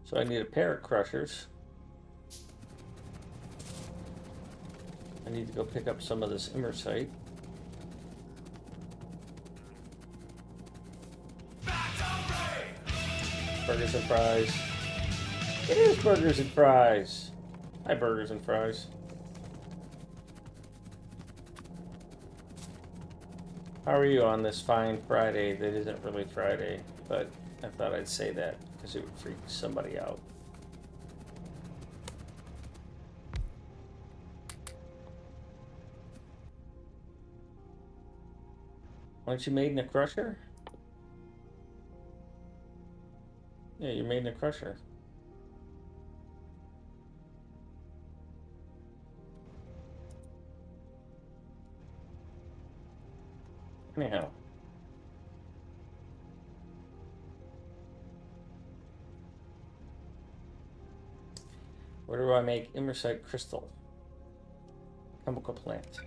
So I need a pair of crushers. I need to go pick up some of this immersite. Burgers and fries. It is burgers and fries. Hi, burgers and fries. How are you on this fine Friday that isn't really Friday, but I thought I'd say that because it would freak somebody out. Aren't you made in a crusher? Yeah, you're made in a crusher. Anyhow. Where do I make immersite crystal? Chemical plant.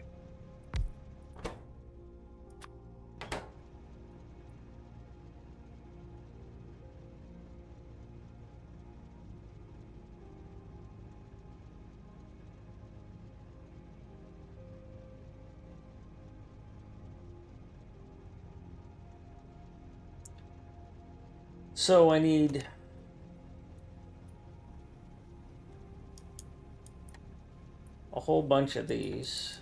So I need a whole bunch of these.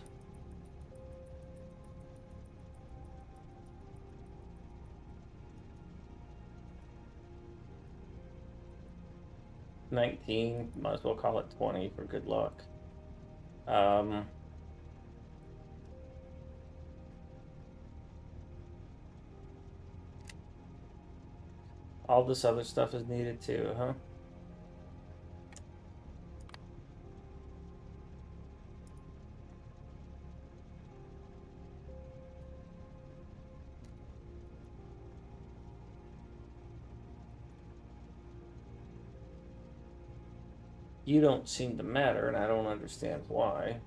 $19, might as well call it 20 for good luck. All this other stuff is needed too, huh? You don't seem to matter, and I don't understand why.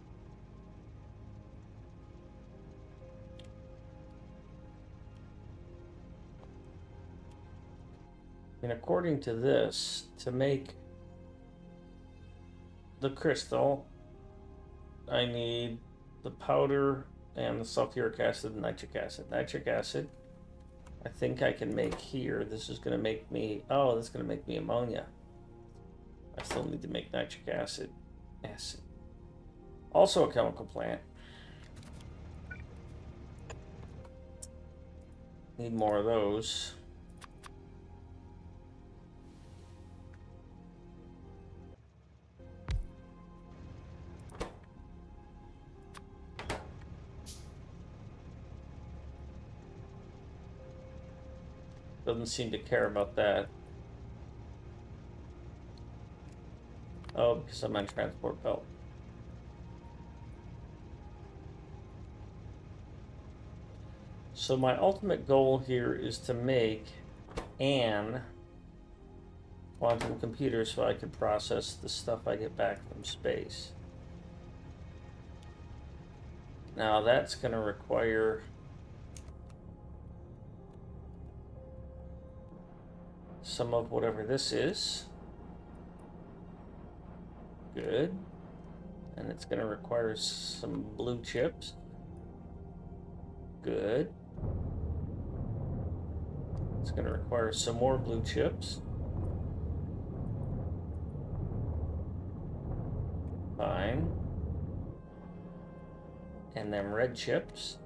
And according to this, to make the crystal, I need the powder and the sulfuric acid and nitric acid. Nitric acid, I think I can make here. This is going to make me, oh, this is going to make me ammonia. I still need to make nitric acid. Also a chemical plant. Need more of those. Doesn't seem to care about that. Oh, because I'm on transport belt. So my ultimate goal here is to make an quantum computer so I can process the stuff I get back from space. Now that's going to require some of whatever this is. Good. And it's going to require some blue chips. Good. It's going to require some more blue chips. Fine. And then red chips.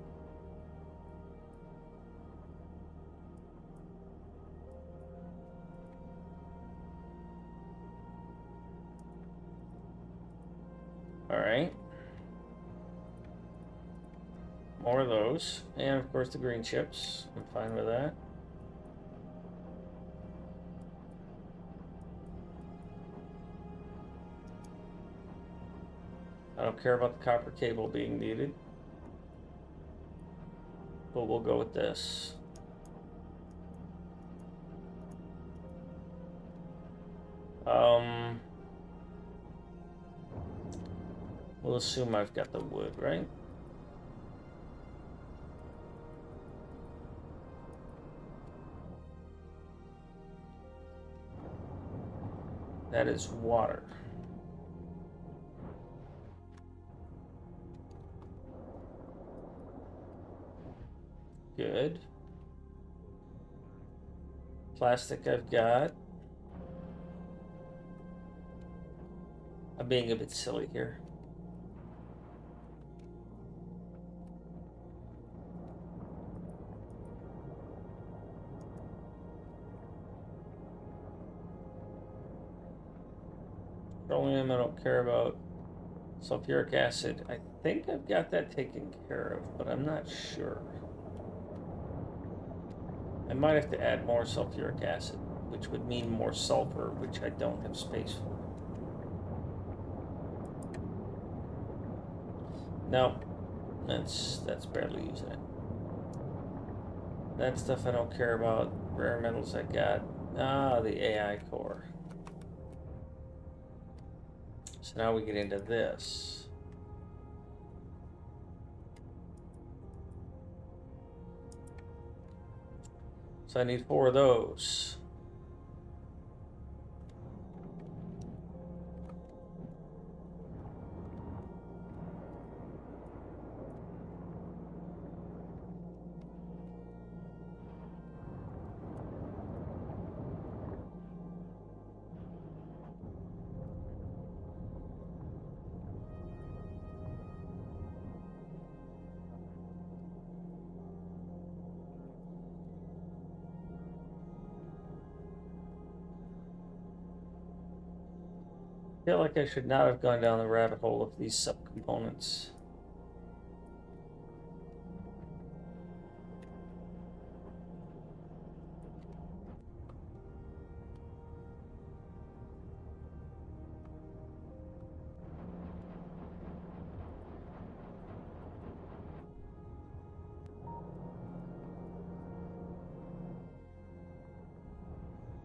All right. More of those. And of course the green chips. I'm fine with that. I don't care about the copper cable being needed. But we'll go with this. We'll assume I've got the wood, right? That is water. Good. Plastic I've got. I'm being a bit silly here. Petroleum I don't care about. Sulfuric acid, I think I've got that taken care of, but I'm not sure. I might have to add more sulfuric acid, which would mean more sulfur, which I don't have space for. No, that's barely using it. That stuff I don't care about. Rare metals I got. Ah, the AI core. So now we get into this. So I need 4 of those. I feel like I should not have gone down the rabbit hole of these subcomponents.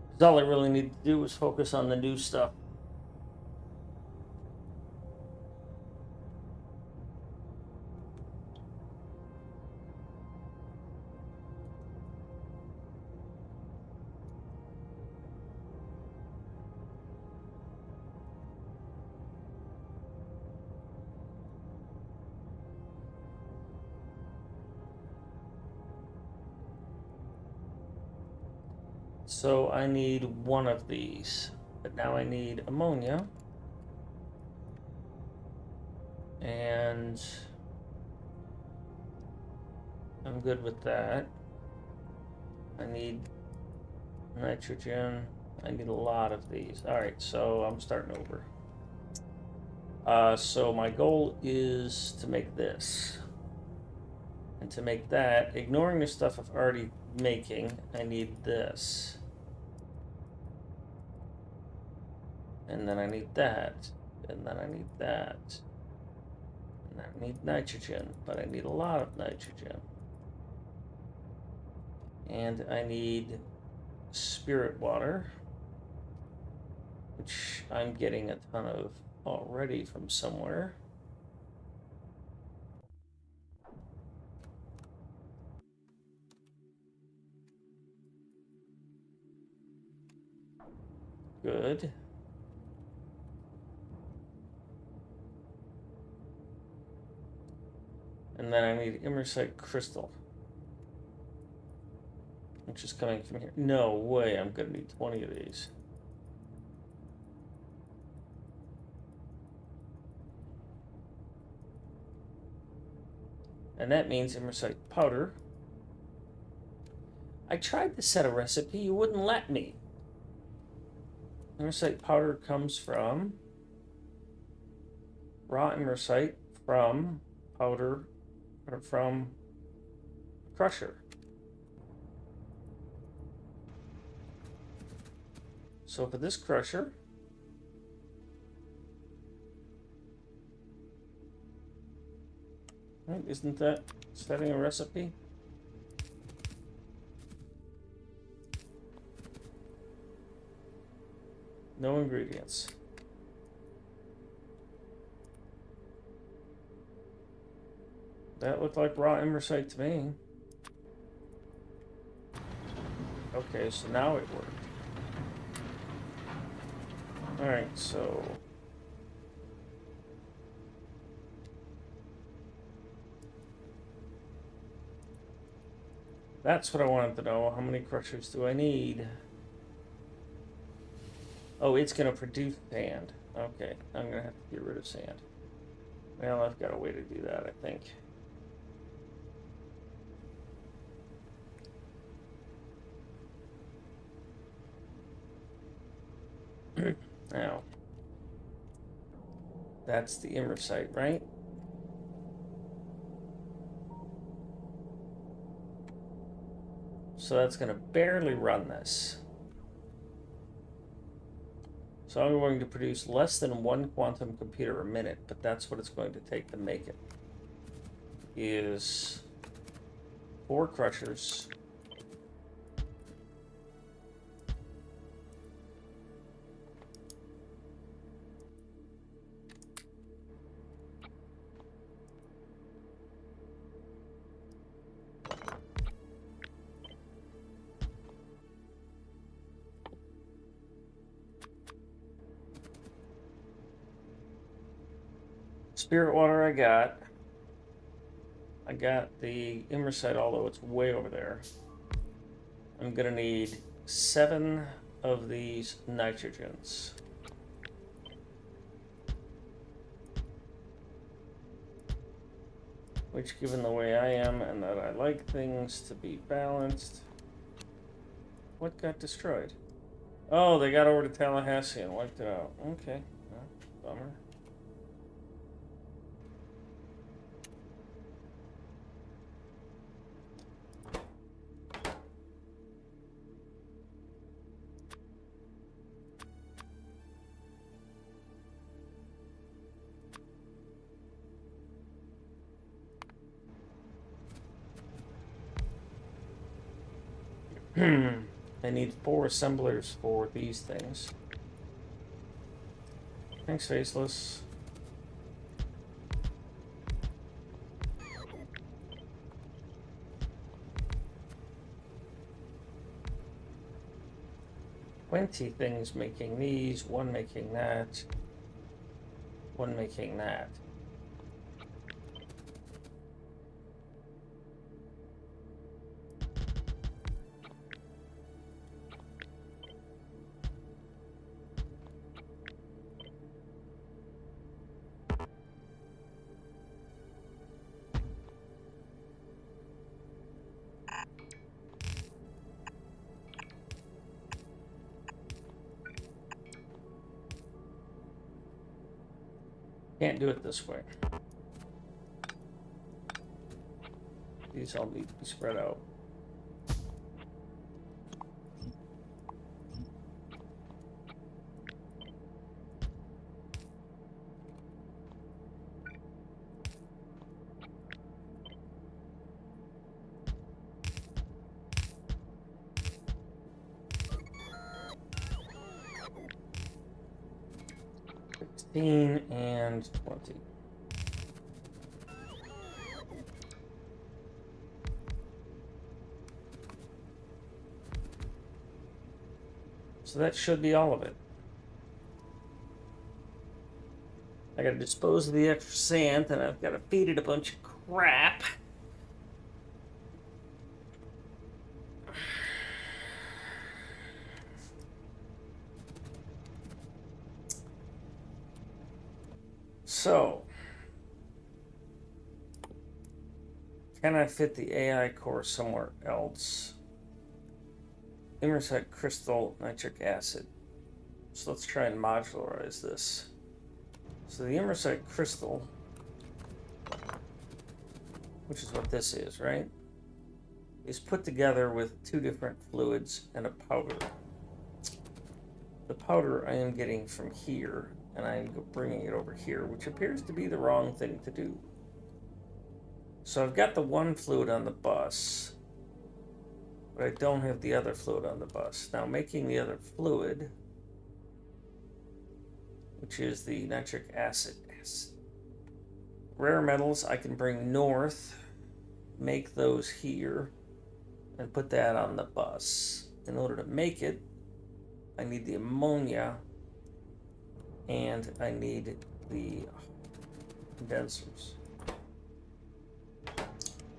Because all I really need to do is focus on the new stuff. So I need 1 of these, but now I need ammonia. And I'm good with that. I need nitrogen. I need a lot of these. All right, so I'm starting over. So my goal is to make this. And to make that, ignoring the stuff I'm already making, I need this. And then I need that. And then I need that. And I need nitrogen, but I need a lot of nitrogen. And I need spirit water, which I'm getting a ton of already from somewhere. Good. And then I need imersite crystal, which is coming from here. No way, I'm gonna need 20 of these. And that means imersite powder. I tried to set a recipe, you wouldn't let me. Imersite powder comes from raw imersite from powder or from crusher. So for this crusher, right, isn't that setting a recipe? No ingredients. That looked like raw imersite to me. Okay, so now it worked. Alright, so that's what I wanted to know. How many crushers do I need? Oh, it's going to produce sand. Okay, I'm going to have to get rid of sand. Well, I've got a way to do that, I think. Now, that's the immersite, right? So that's going to barely run this. So I'm going to produce less than 1 quantum computer a minute, but that's what it's going to take to make it. Is 4 crushers. Spirit water I got. I got the immersite, although it's way over there. I'm gonna need 7 of these nitrogens. Which, given the way I am and that I like things to be balanced... What got destroyed? Oh, they got over to Tallahassee and wiped it out. Okay. Well, bummer. I need 4 assemblers for these things. Thanks, Faceless. Twenty things making these, 1 making that, 1 making that. Can't do it this way. These all need to be spread out. And 20. So that should be all of it. I gotta dispose of the extra sand, and I've gotta feed it a bunch of crap. So, can I fit the AI core somewhere else? Immersite crystal nitric acid. So let's try and modularize this. So the immersite crystal, which is what this is, right, is put together with 2 different fluids and a powder. The powder I am getting from here, and I'm bringing it over here, which appears to be the wrong thing to do. So I've got the 1 fluid on the bus, but I don't have the other fluid on the bus. Now, making the other fluid, which is the nitric acid. Rare metals I can bring north, make those here, and put that on the bus. In order to make it, I need the ammonia and I need the condensers.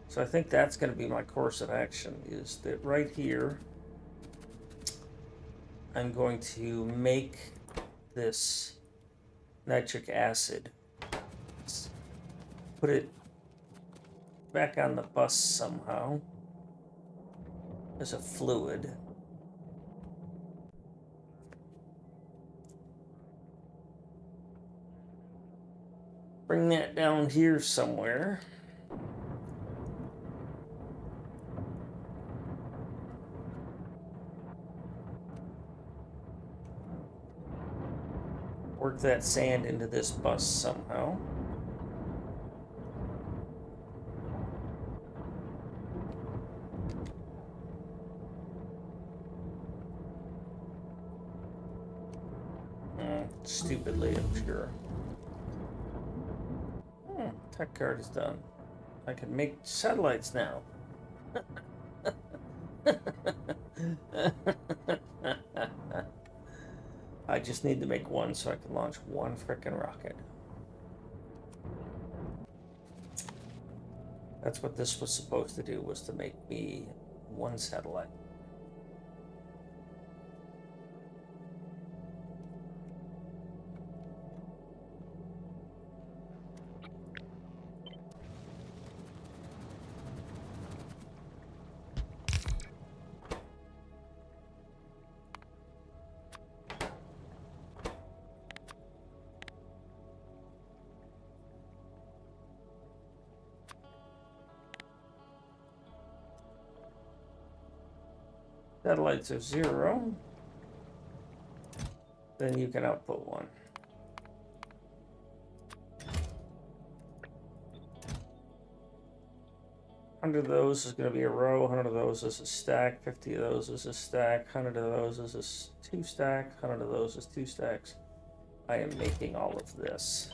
So I think that's going to be my course of action, is that right here, I'm going to make this nitric acid, put it back on the bus somehow as a fluid. Bring that down here somewhere. Work that sand into this bus somehow. Stupidly, I'm sure. Tech card is done. I can make satellites now. I just need to make one so I can launch one frickin' rocket. That's what this was supposed to do, was to make me one satellite. Satellites are 0. Then you can output 1. Hundred of those is going to be a row. 100 of those is a stack. 50 of those is a stack. 100 of those is a 2 stack. 100 of those is 2 stacks. I am making all of this.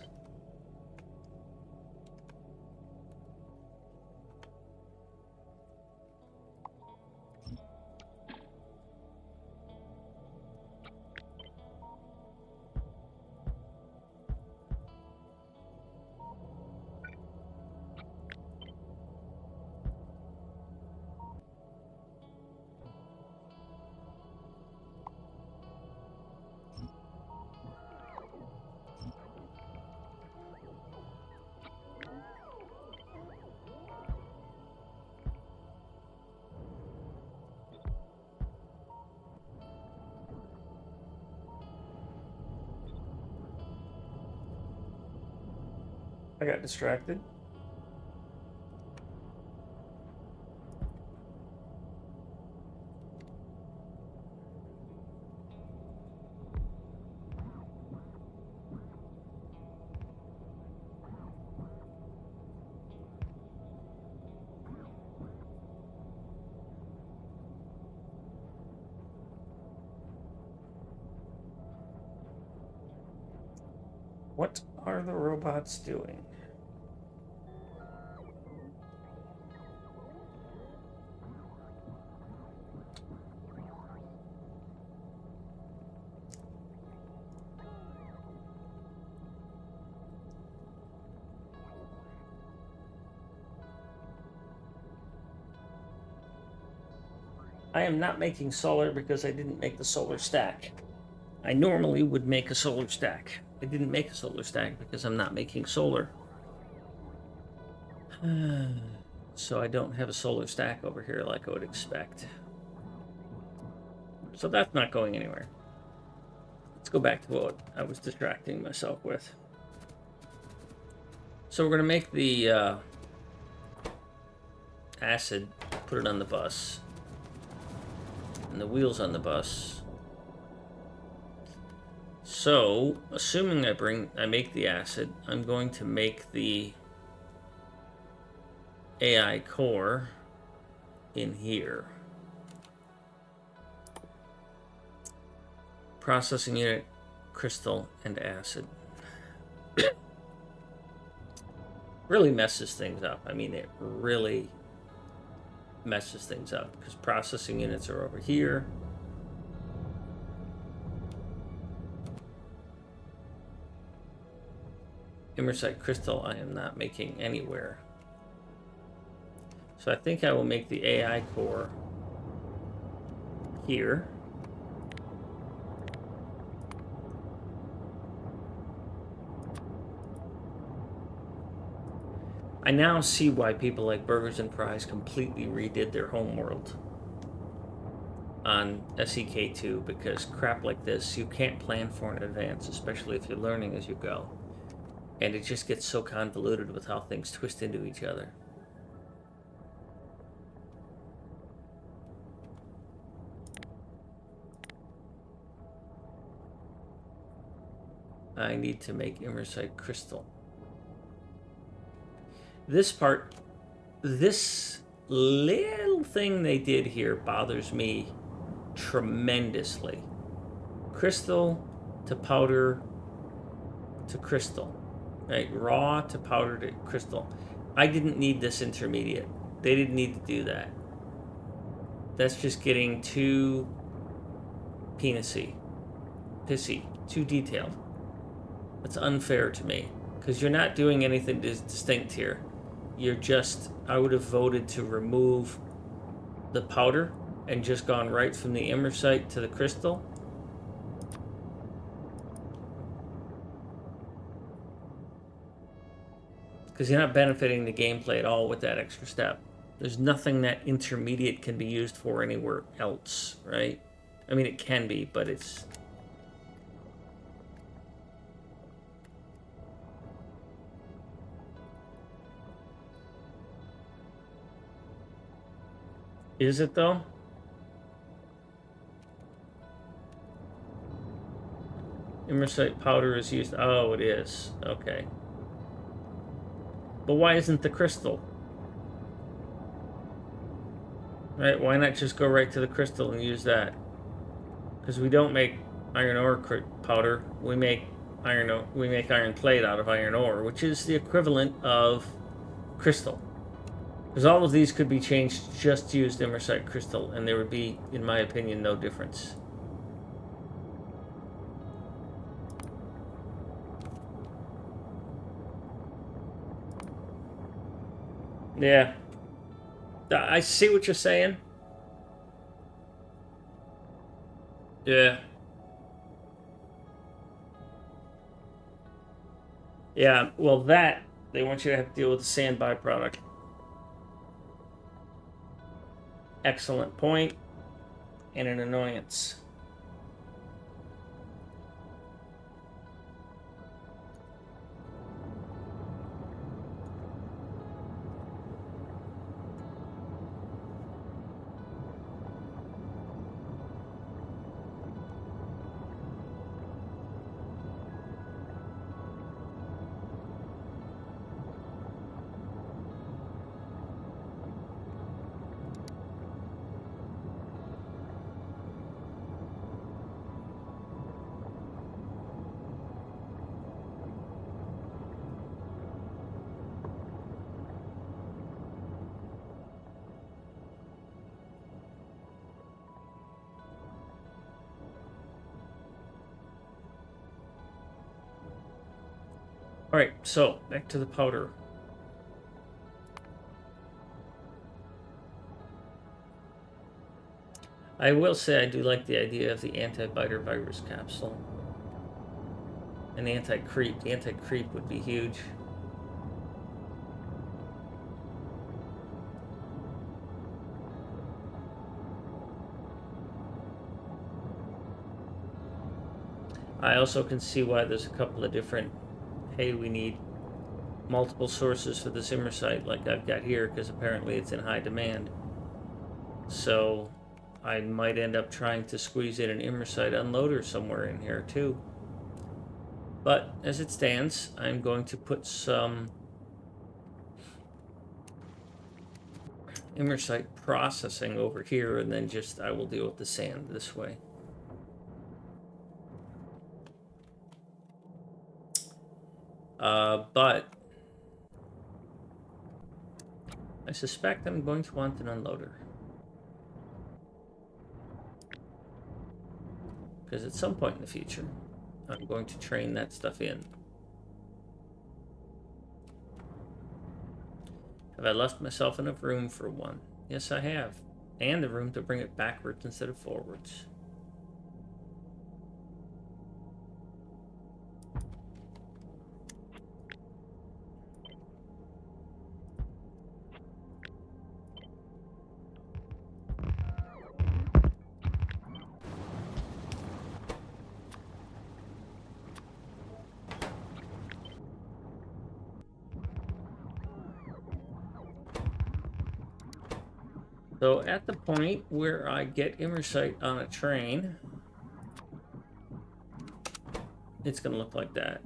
I got distracted. What are the robots doing? I am not making solar because I didn't make the solar stack. I normally would make a solar stack. I didn't make a solar stack because I'm not making solar. So I don't have a solar stack over here like I would expect. So that's not going anywhere. Let's go back to what I was distracting myself with. So we're going to make the acid, put it on the bus, and the wheels on the bus. So, assuming I make the acid, I'm going to make the AI core in here. Processing unit, crystal, and acid. Really messes things up. I mean, it really messes things up because processing units are over here. Imersite crystal I am not making anywhere. So I think I will make the AI core here. I now see why people like Burgers and Fries completely redid their homeworld on SEK2, because crap like this you can't plan for in advance, especially if you're learning as you go. And it just gets so convoluted with how things twist into each other. I need to make Imersite crystal. This part, this little thing they did here bothers me tremendously. Crystal to powder to crystal, right? Raw to powder to crystal. I didn't need this intermediate. They didn't need to do that. That's just getting too pissy, too detailed. That's unfair to me, because you're not doing anything distinct here. You're just, I would have voted to remove the powder and just gone right from the imersite to the crystal. Because you're not benefiting the gameplay at all with that extra step. There's nothing that intermediate can be used for anywhere else, right? I mean, it can be, but it's... Is it, though? Imersite powder is used... Oh, it is. Okay. But why isn't the crystal? Right? Why not just go right to the crystal and use that? Because we don't make iron ore powder. We make iron plate out of iron ore, which is the equivalent of crystal. Because all of these could be changed just to use imersite crystal, and there would be, in my opinion, no difference. Yeah. I see what you're saying. Yeah. Yeah, well, that, they want you to have to deal with the sand byproduct. Excellent point, and an annoyance. All right, so back to the powder. I will say I do like the idea of the anti-biter virus capsule. An anti-creep. The anti-creep would be huge. I also can see why there's a couple of different, hey, we need multiple sources for this imersite like I've got here, because apparently it's in high demand. So I might end up trying to squeeze in an imersite unloader somewhere in here too. But as it stands, I'm going to put some imersite processing over here, and then just I will deal with the sand this way. But I suspect I'm going to want an unloader, because at some point in the future I'm going to train that stuff in. Have I left myself enough room for one? Yes, I have. And the room to bring it backwards instead of forwards. So at the point where I get Immersite on a train, it's going to look like that.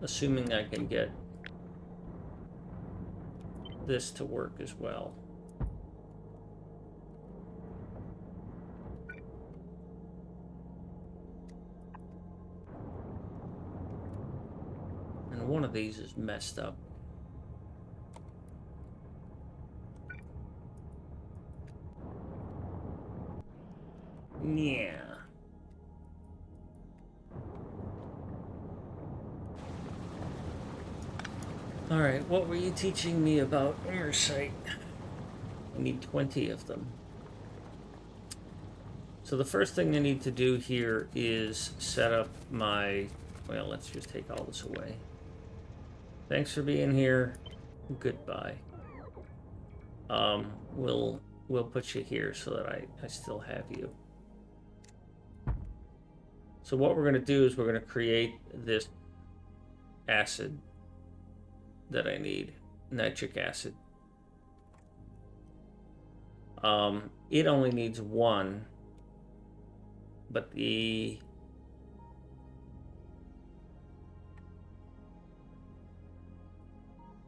Assuming I can get this to work as well. And one of these is messed up. Yeah. Alright, what were you teaching me about Immersite? I need 20 of them. So the first thing I need to do here is set up my... Well, let's just take all this away. Thanks for being here. Goodbye. We'll put you here so that I still have you. So what we're going to do is we're going to create this acid that I need, nitric acid. It only needs one, but the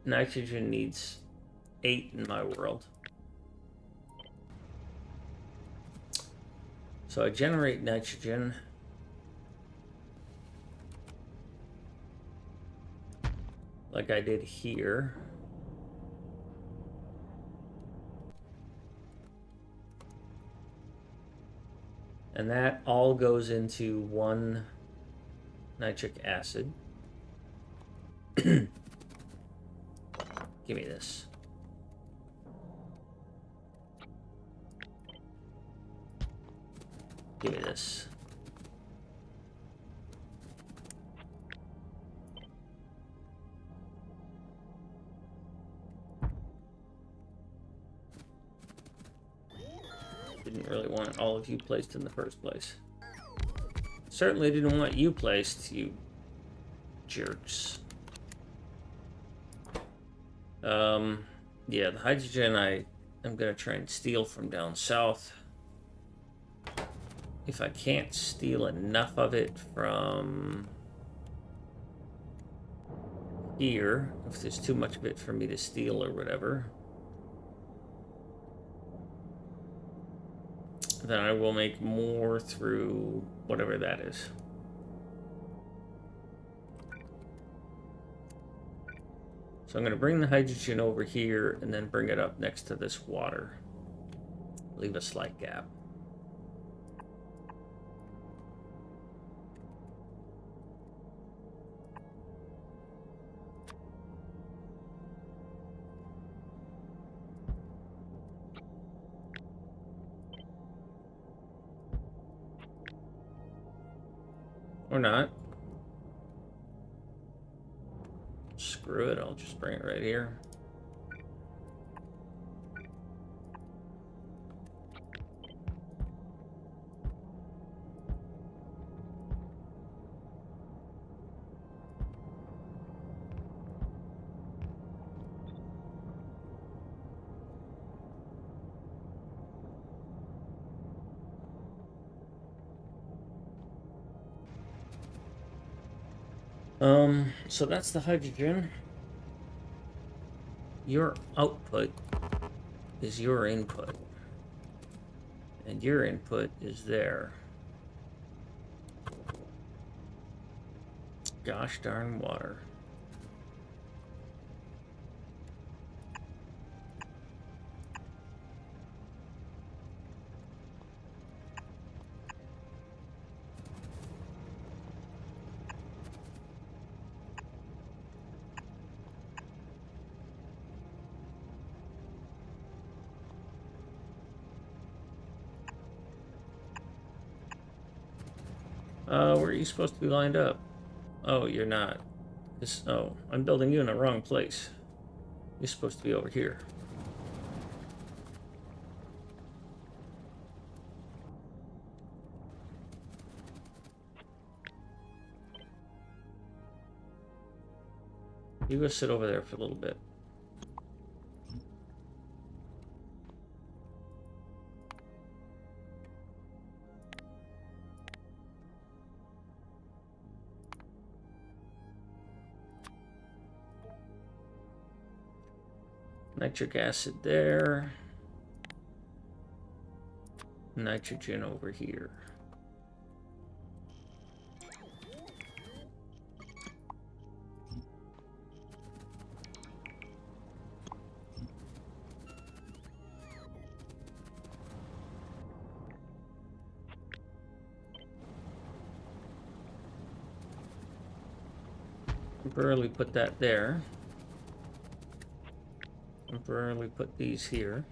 nitrogen needs 8 in my world. So I generate nitrogen. Like I did here. And that all goes into one nitric acid. Give me this. Give me this. Didn't really want all of you placed in the first place. Certainly didn't want you placed, you jerks. Yeah, the hydrogen I'm gonna try and steal from down south. If I can't steal enough of it from here, if there's too much of it for me to steal or whatever, then I will make more through whatever that is. So I'm going to bring the hydrogen over here and then bring it up next to this water. Leave a slight gap. Or not. Screw it, I'll just bring it right here. So that's the hydrogen. Your output is your input. And your input is there. Gosh darn water. Where are you supposed to be lined up? Oh, you're not. Oh, I'm building you in the wrong place. You're supposed to be over here. You go sit over there for a little bit. Nitric acid there. Nitrogen over here. Temporarily put that there. Temporarily put these here.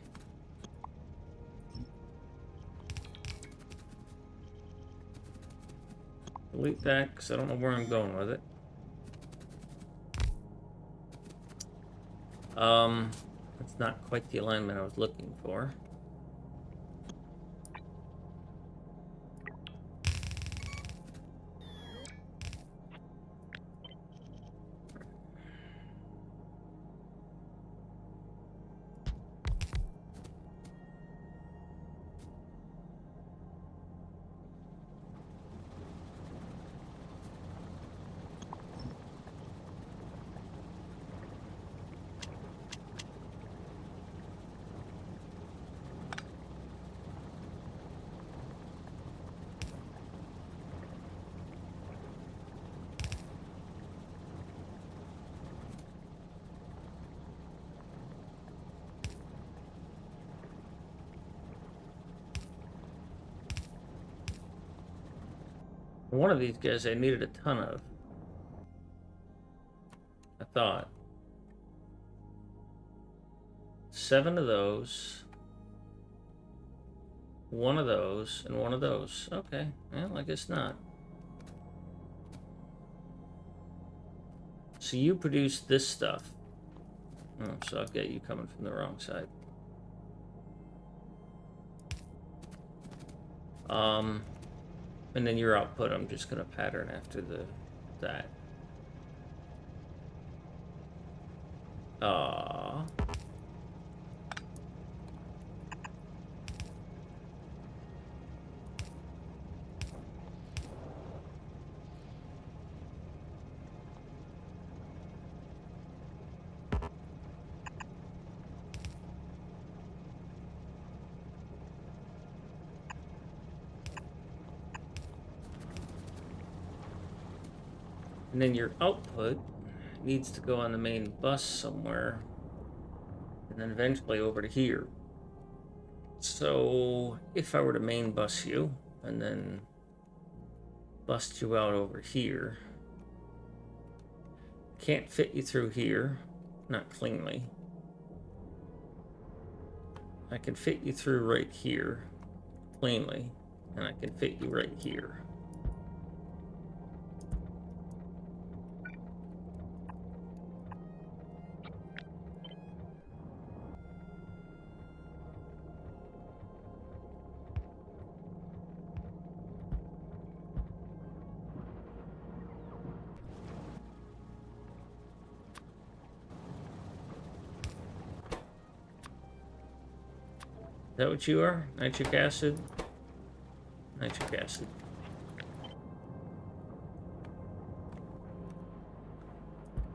Delete that because I don't know where I'm going with it. That's not quite the alignment I was looking for. One of these guys I needed a ton of. I thought. 7 of those. 1 of those, and 1 of those. Okay, well, I guess not. So you produce this stuff. Oh, so I've got you coming from the wrong side. And then your output, I'm just gonna pattern after that. And then your output needs to go on the main bus somewhere. And then eventually over to here. So if I were to main bus you, and then bust you out over here. Can't fit you through here. Not cleanly. I can fit you through right here. Cleanly. And I can fit you right here. Is that what you are? Nitric acid? Nitric acid.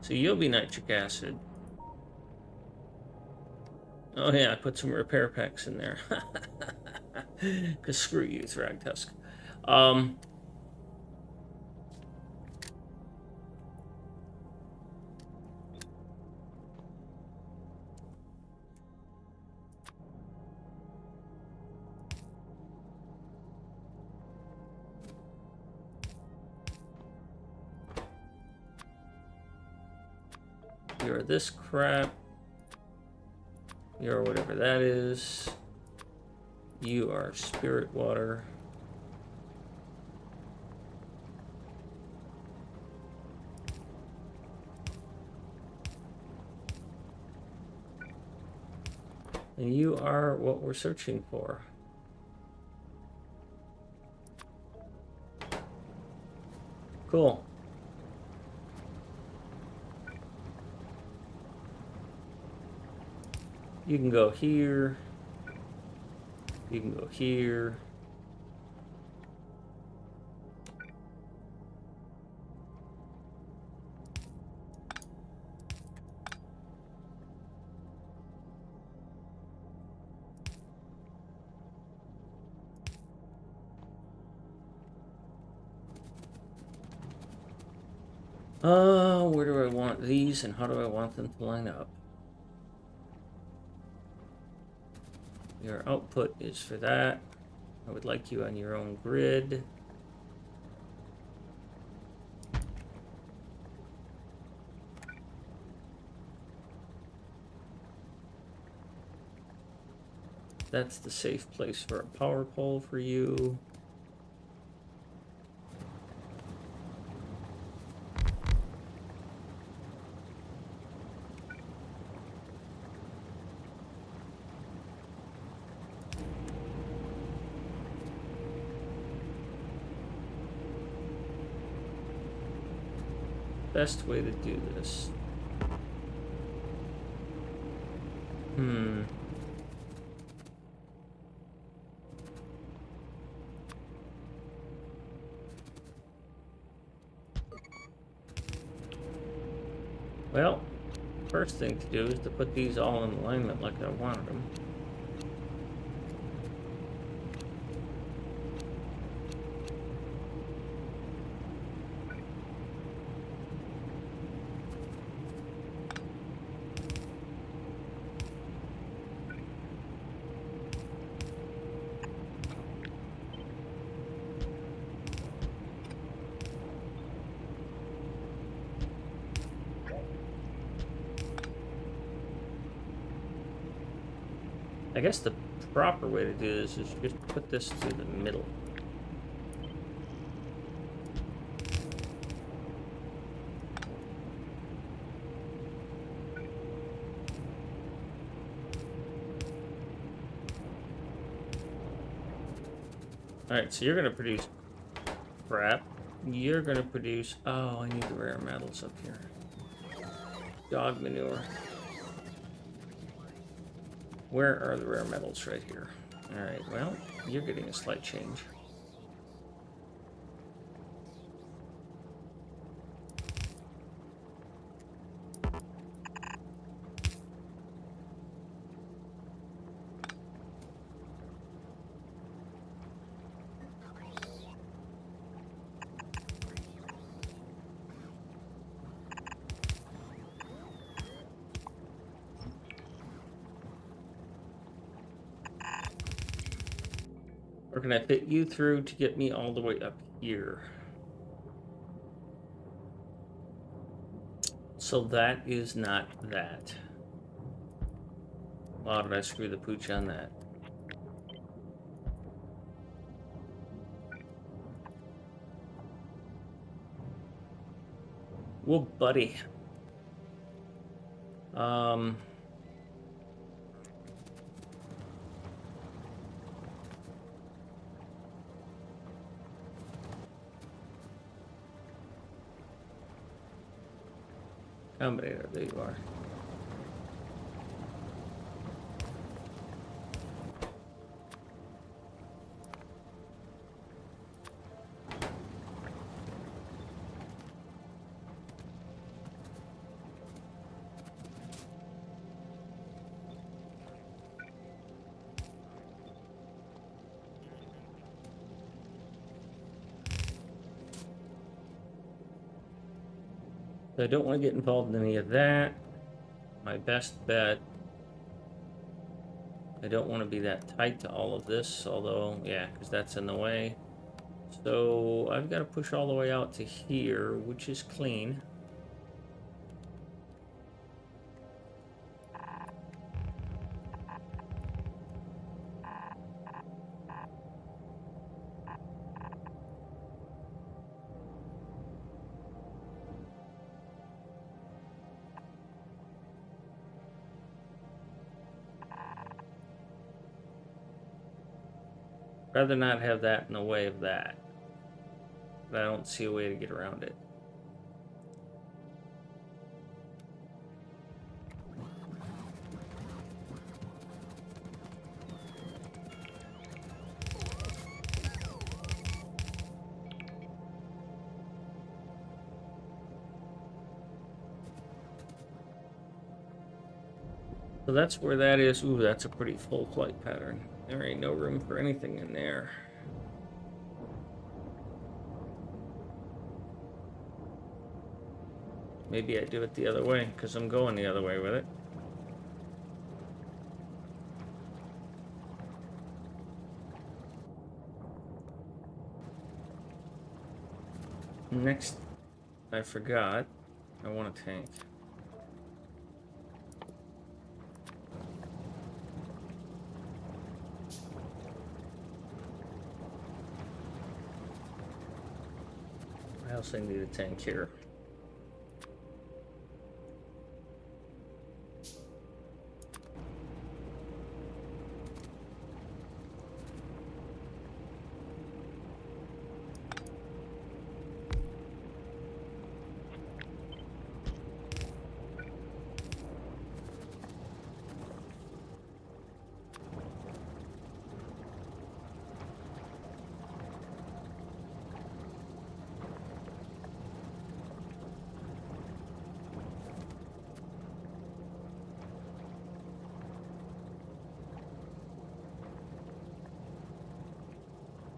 So you'll be nitric acid. Oh yeah, I put some repair packs in there. Because screw you, Thragtusk. You're this crap. You're whatever that is. You are spirit water. And you are what we're searching for. Cool. You can go here. You can go here. Where do I want these and how do I want them to line up? Your output is for that. I would like you on your own grid. That's the safe place for a power pole for you. Best way to do this. Well, first thing to do is to put these all in alignment like I wanted them. I guess the proper way to do this is just put this to the middle. Alright, so you're going to produce crap. You're going to produce... Oh, I need the rare metals up here. Dog manure. Where are the rare metals? Right here. Alright, well, you're getting a slight change. Or can I fit you through to get me all the way up here? So that is not that. Wow, did I screw the pooch on that? Whoa, buddy. Combinator, there you are. I don't want to get involved in any of that. My best bet. I don't want to be that tight to all of this, although, yeah, because that's in the way. So I've got to push all the way out to here, which is clean. rather not have that in the way of that. But I don't see a way to get around it. So that's where that is. Ooh, that's a pretty full flight pattern. There ain't no room for anything in there. Maybe I do it the other way, because I'm going the other way with it. Next, I forgot, I want a tank. I also need a tank here.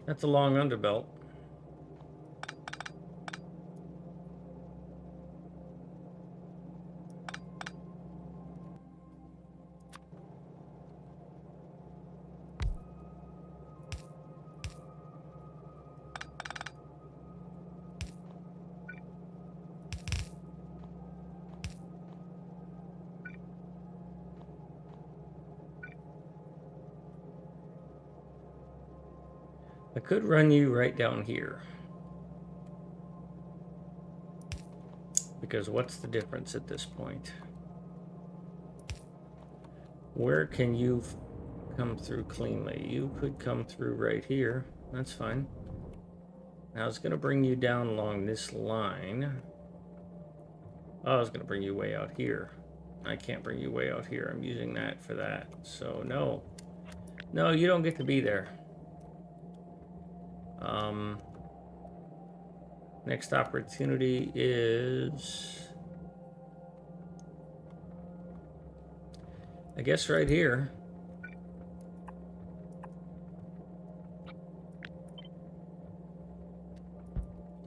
That's a long underbelt. I could run you right down here. Because what's the difference at this point? Where can you come through cleanly? You could come through right here. That's fine. Now I was going to bring you down along this line. Oh, I was going to bring you way out here. I can't bring you way out here. I'm using that for that. So no. No, you don't get to be there. Next opportunity is, I guess, right here.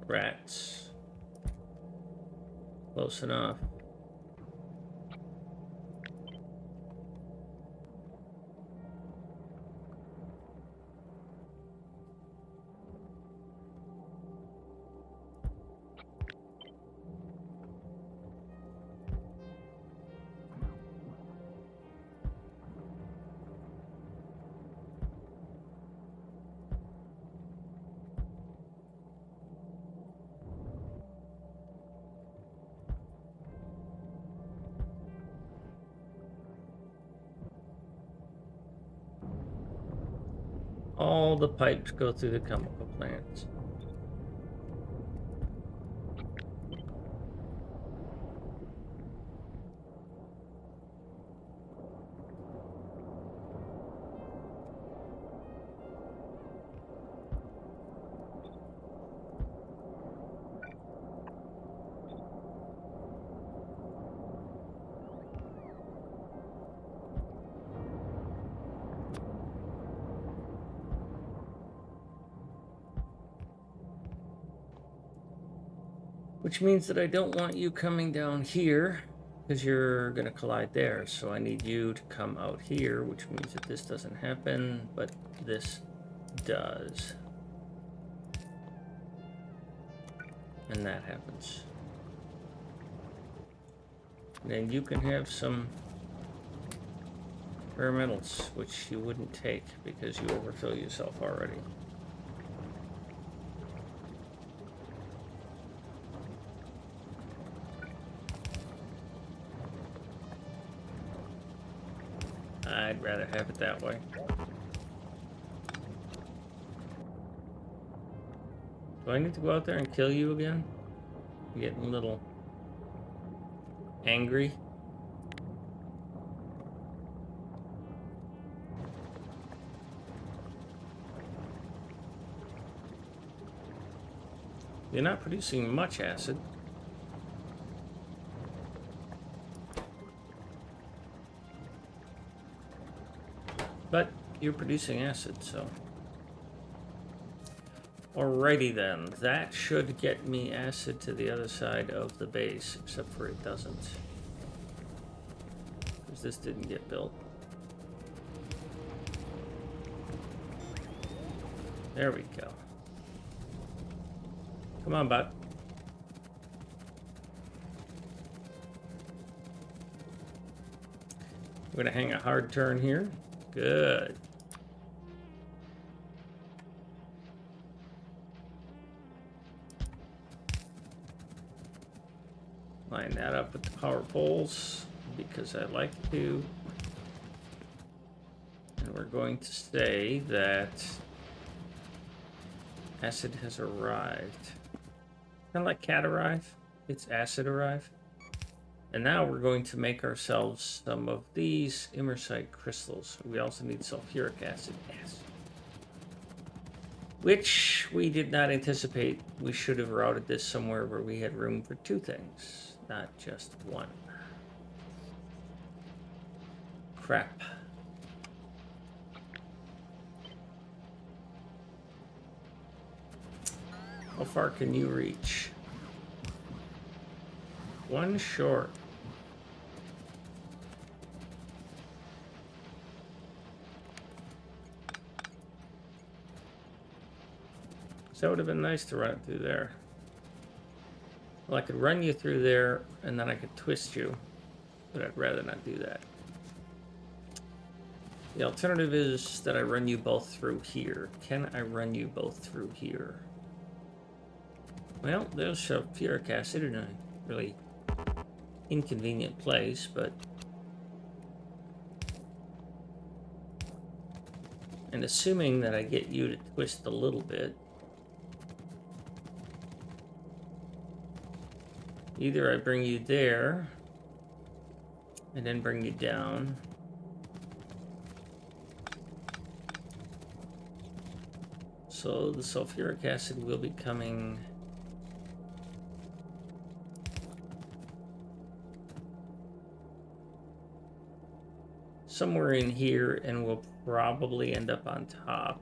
Rats. Close enough. All the pipes go through the chemical plants. Which means that I don't want you coming down here, because you're going to collide there. So I need you to come out here, which means that this doesn't happen, but this does. And that happens. And then you can have some metals, which you wouldn't take because you overfill yourself already. I'd rather have it that way. Do I need to go out there and kill you again? I'm getting a little angry. You're not producing much acid. But you're producing acid, so... Alrighty then, that should get me acid to the other side of the base, except for it doesn't. Because this didn't get built. There we go. Come on, bud. We're gonna hang a hard turn here. Good. Line that up with the power poles because I like to. And we're going to say that acid has arrived. Kind of like cat arrive, it's acid arrive. And now we're going to make ourselves some of these imersite crystals. We also need sulfuric acid, yes. Which we did not anticipate. We should have routed this somewhere where we had room for two things, not just one. Crap. How far can you reach? One short. So that would have been nice to run it through there. Well, I could run you through there, and then I could twist you, but I'd rather not do that. The alternative is that I run you both through here. Can I run you both through here? Well, there's sulfuric acid in a really inconvenient place, but... And assuming that I get you to twist a little bit, either I bring you there, and then bring you down. So the sulfuric acid will be coming somewhere in here, and we'll probably end up on top.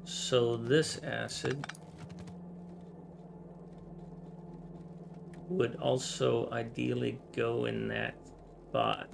So this acid would also ideally go in that spot.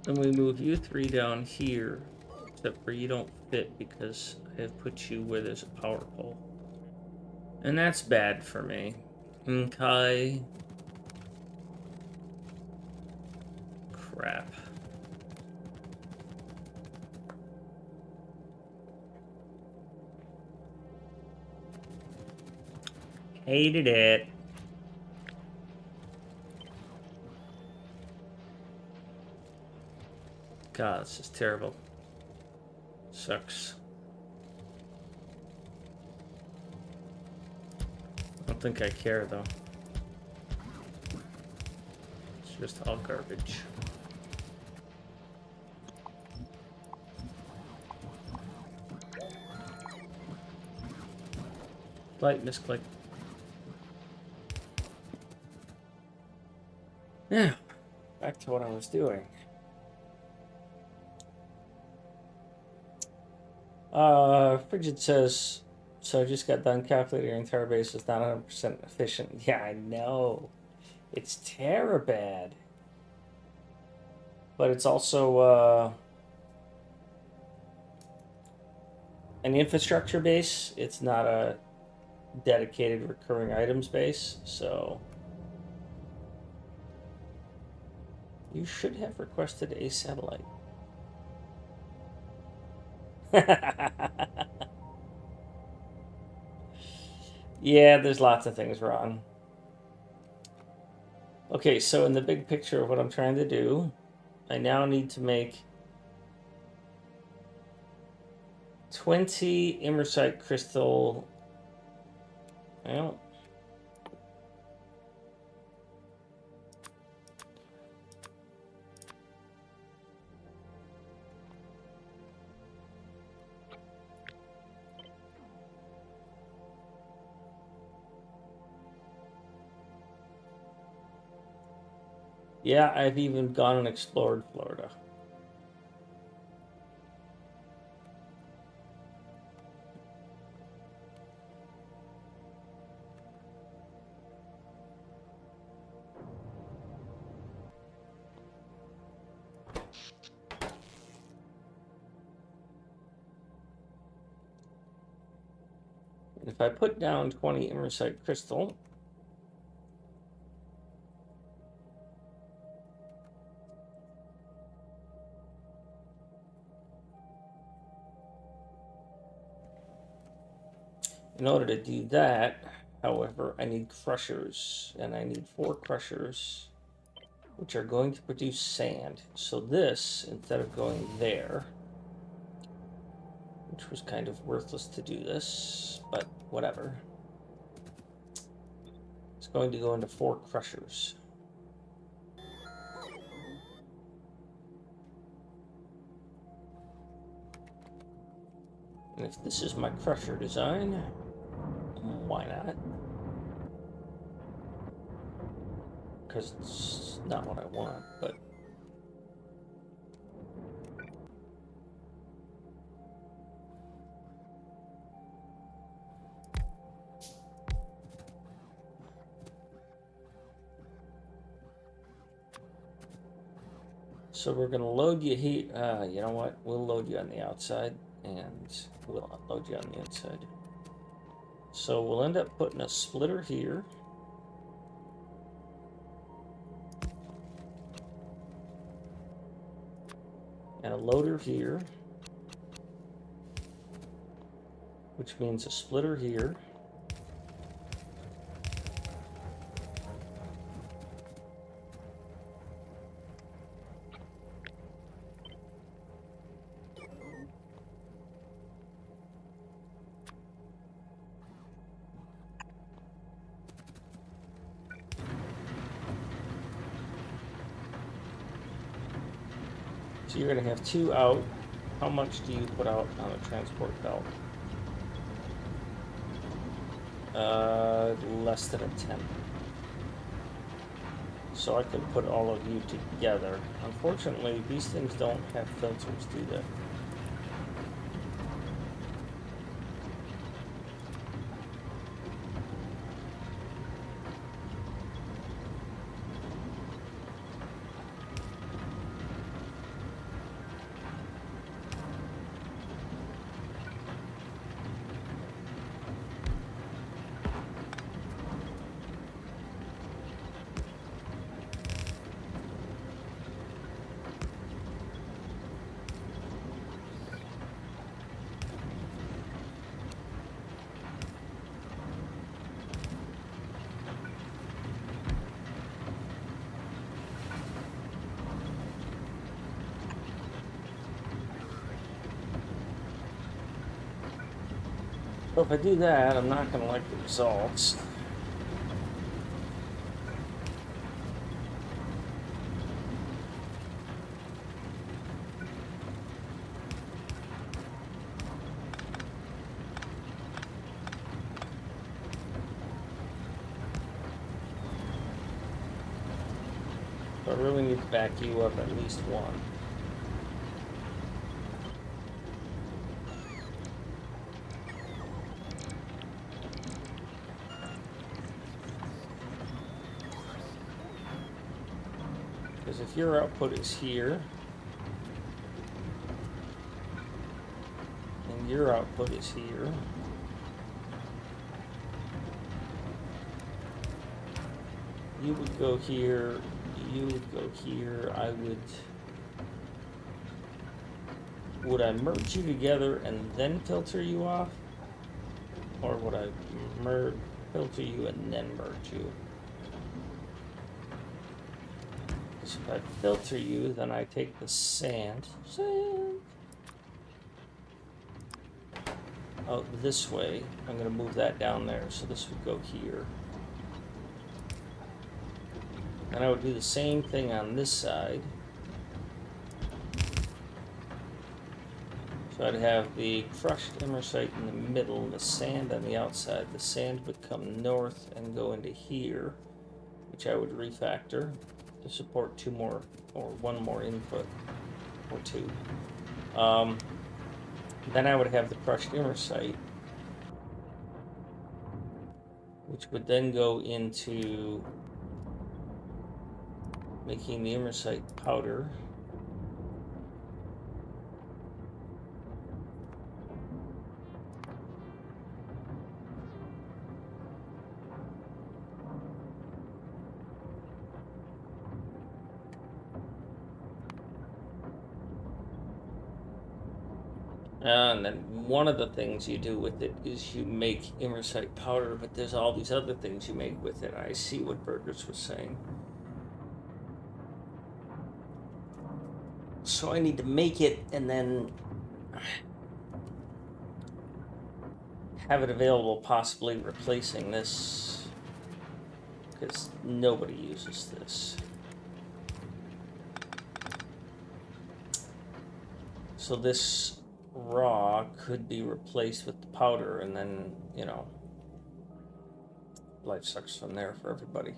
And we move you three down here, except for you don't fit because I have put you where there's a power pole. And that's bad for me. Okay. Crap. Hated it. God, this is terrible. Sucks. I don't think I care, though. It's just all garbage. Slight misclick. Now, back to what I was doing. Frigid says, so I just got done calculating your entire base is not 100% efficient. Yeah, I know. It's terrible bad. but it's also an infrastructure base. It's not a dedicated recurring items base, so you should have requested a satellite. Yeah, there's lots of things wrong. Okay, so in the big picture of what I'm trying to do, I now need to make 20 imersite crystal. Well, yeah, I've even gone and explored Florida. And if I put down 20 imersite crystal, in order to do that, however, I need crushers, and I need 4 crushers, which are going to produce sand. So this, instead of going there, which was kind of worthless to do this, but whatever, it's going to go into 4 crushers. And if this is my crusher design, why not? Because it's not what I want, but so we're gonna load you here. You know what? We'll load you on the outside, and we'll unload you on the inside. So we'll end up putting a splitter here. And a loader here. Which means a splitter here. So you're going to have 2 out. How much do you put out on a transport belt? Less than a 10th. So I can put all of you together. Unfortunately, these things don't have filters, do they? So if I do that, I'm not going to like the results. I really need to back you up at least 1. Because if your output is here, and your output is here, you would go here, you would go here, would I merge you together and then filter you off? Or would I filter you and then merge you? Because if I filter you, then I take the sand out this way. I'm going to move that down there, so this would go here. And I would do the same thing on this side. So I'd have the crushed imersite in the middle, the sand on the outside. The sand would come north and go into here, which I would refactor to support two more, or one more input, or two. Then I would have the crushed imersite, which would then go into making the imersite powder. And then one of the things you do with it is you make imersite powder, but there's all these other things you make with it. I see what Burgers was saying. So I need to make it and then have it available, possibly replacing this, because nobody uses this. So this raw could be replaced with the powder, and then, you know, life sucks from there for everybody.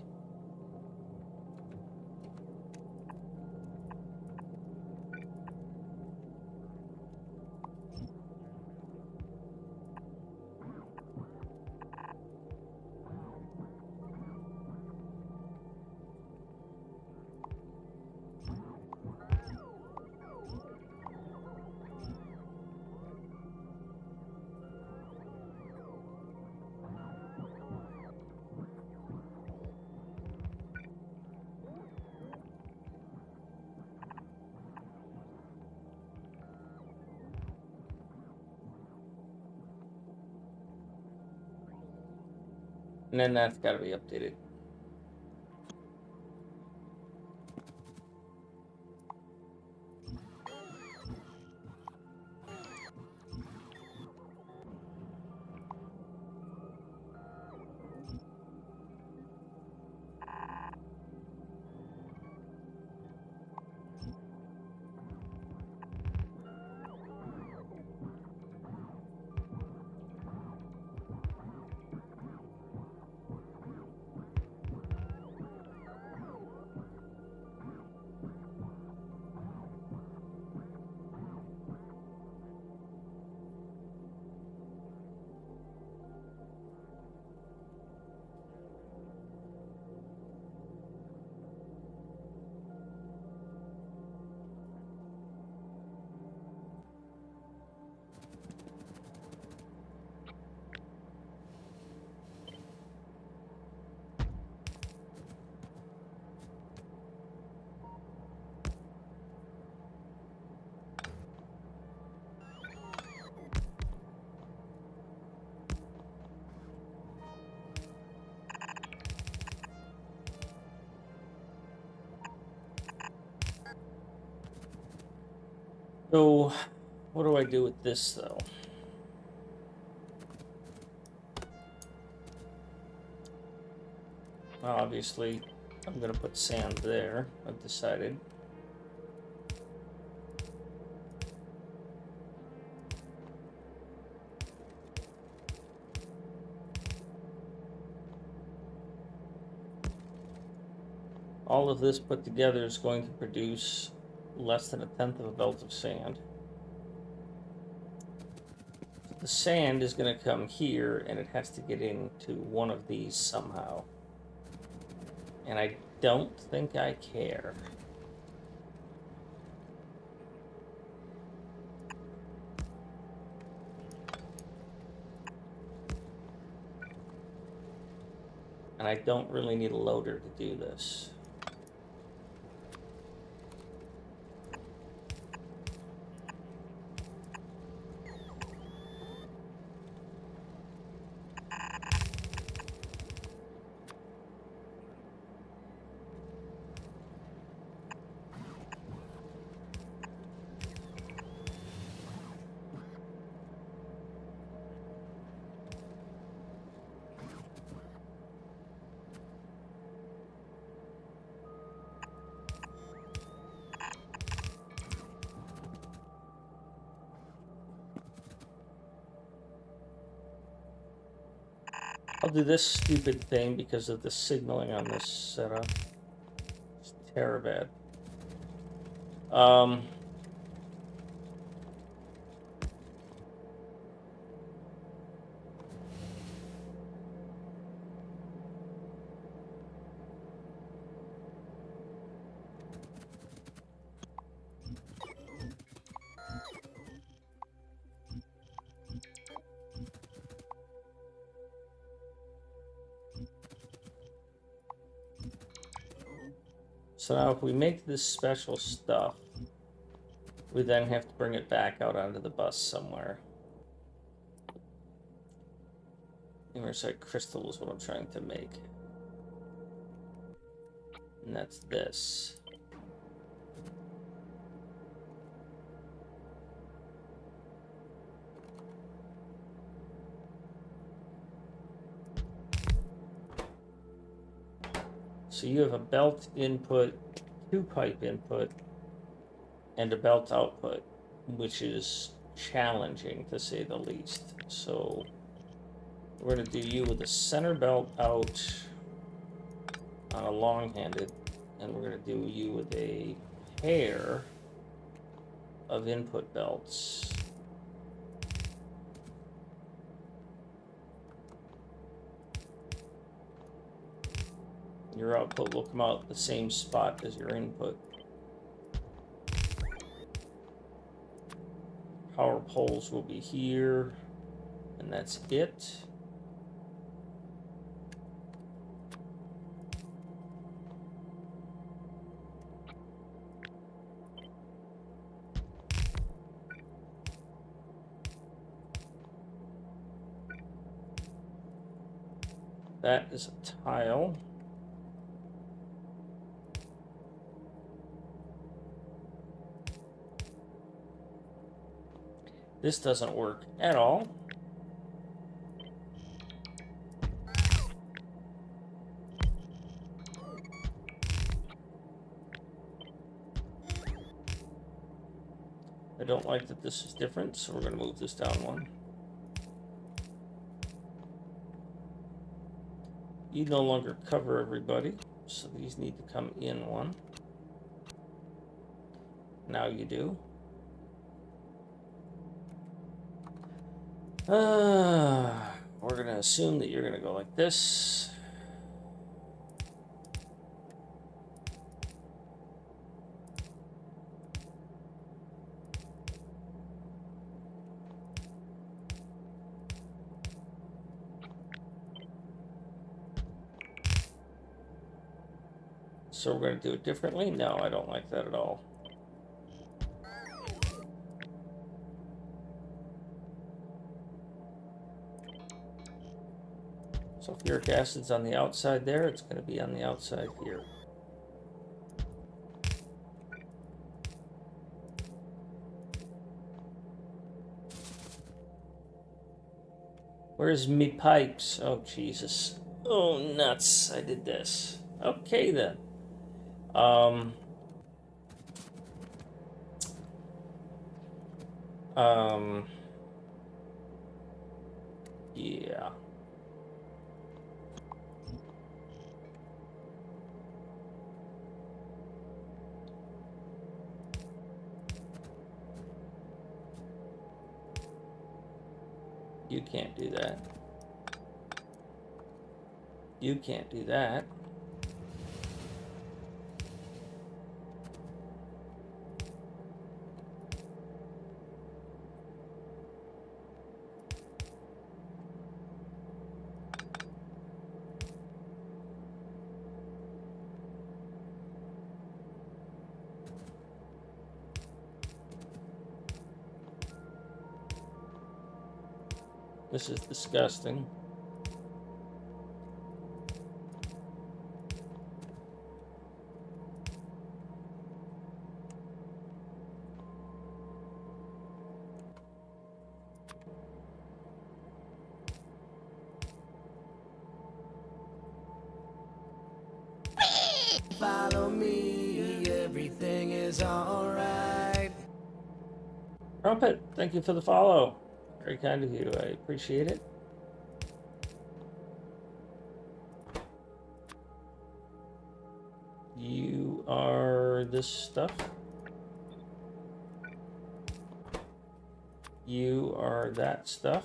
And then that's got to be updated. So, what do I do with this, though? Well, obviously, I'm going to put sand there, I've decided. All of this put together is going to produce less than 1/10 of a belt of sand. The sand is going to come here, and it has to get into one of these somehow. And I don't think I care. And I don't really need a loader to do this. I'll do this stupid thing because of the signaling on this setup. It's terrible. So now if we make this special stuff, we then have to bring it back out onto the bus somewhere. Inversite crystal is what I'm trying to make. And that's this. So you have a belt input, 2 pipe input, and a belt output, which is challenging to say the least. So we're going to do you with a center belt out on a long-handed, and we're going to do you with a pair of input belts. Your output will come out the same spot as your input. Power poles will be here, and that's it. That is a tile. This doesn't work at all. I don't like that this is different, so we're going to move this down one. You no longer cover everybody, so these need to come in one. Now you do. We're going to assume that you're going to go like this. So we're going to do it differently? No, I don't like that at all. Sulfuric acid's on the outside there. It's going to be on the outside here. Where's me pipes? Oh, Jesus. Oh, nuts. I did this. Okay, then. Yeah. You can't do that. You can't do that. This is disgusting. Follow me, everything is alright. Trumpet, thank you for the follow. Very kind of you. I appreciate it. You are this stuff. You are that stuff.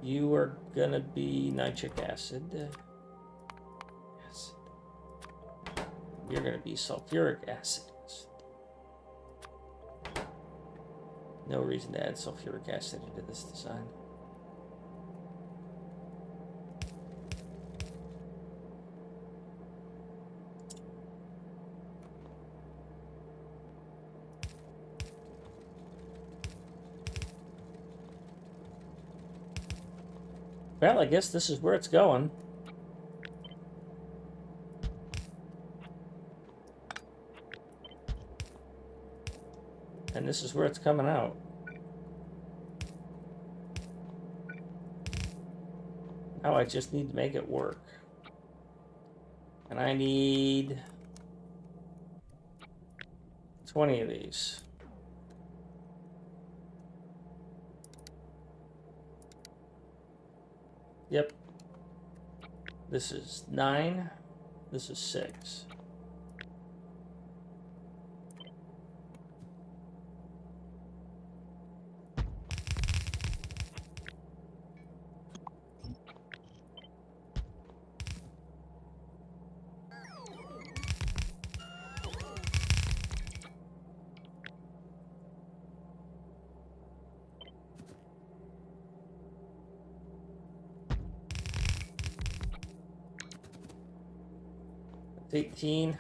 You are gonna be nitric acid. Yes. You're gonna be sulfuric acid. No reason to add sulfuric acid into this design. Well, I guess this is where it's going. And this is where it's coming out. Now I just need to make it work. And I need 20 of these. Yep. This is 9. This is 6. That's 18.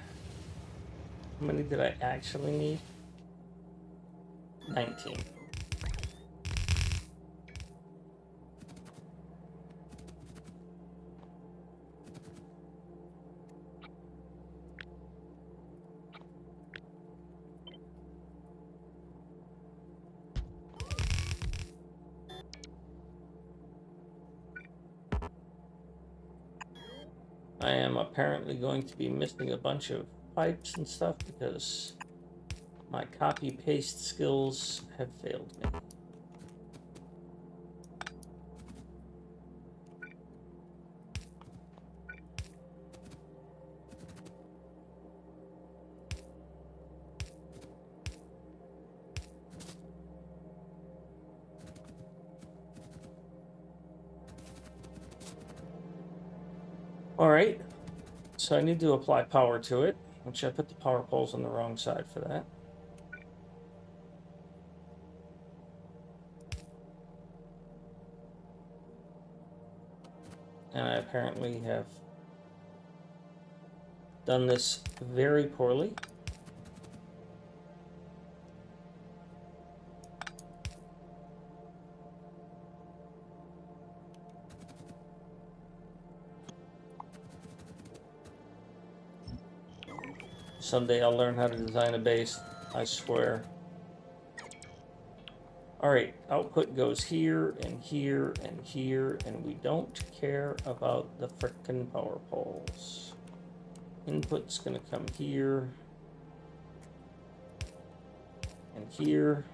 How many did I actually need? 19. I am apparently going to be missing a bunch of pipes and stuff because my copy-paste skills have failed me. All right, so I need to apply power to it, which I put the power poles on the wrong side for that. And I apparently have done this very poorly. Someday I'll learn how to design a base, I swear. Alright, output goes here, and here, and here, and we don't care about the frickin' power poles. Input's gonna come here, and here.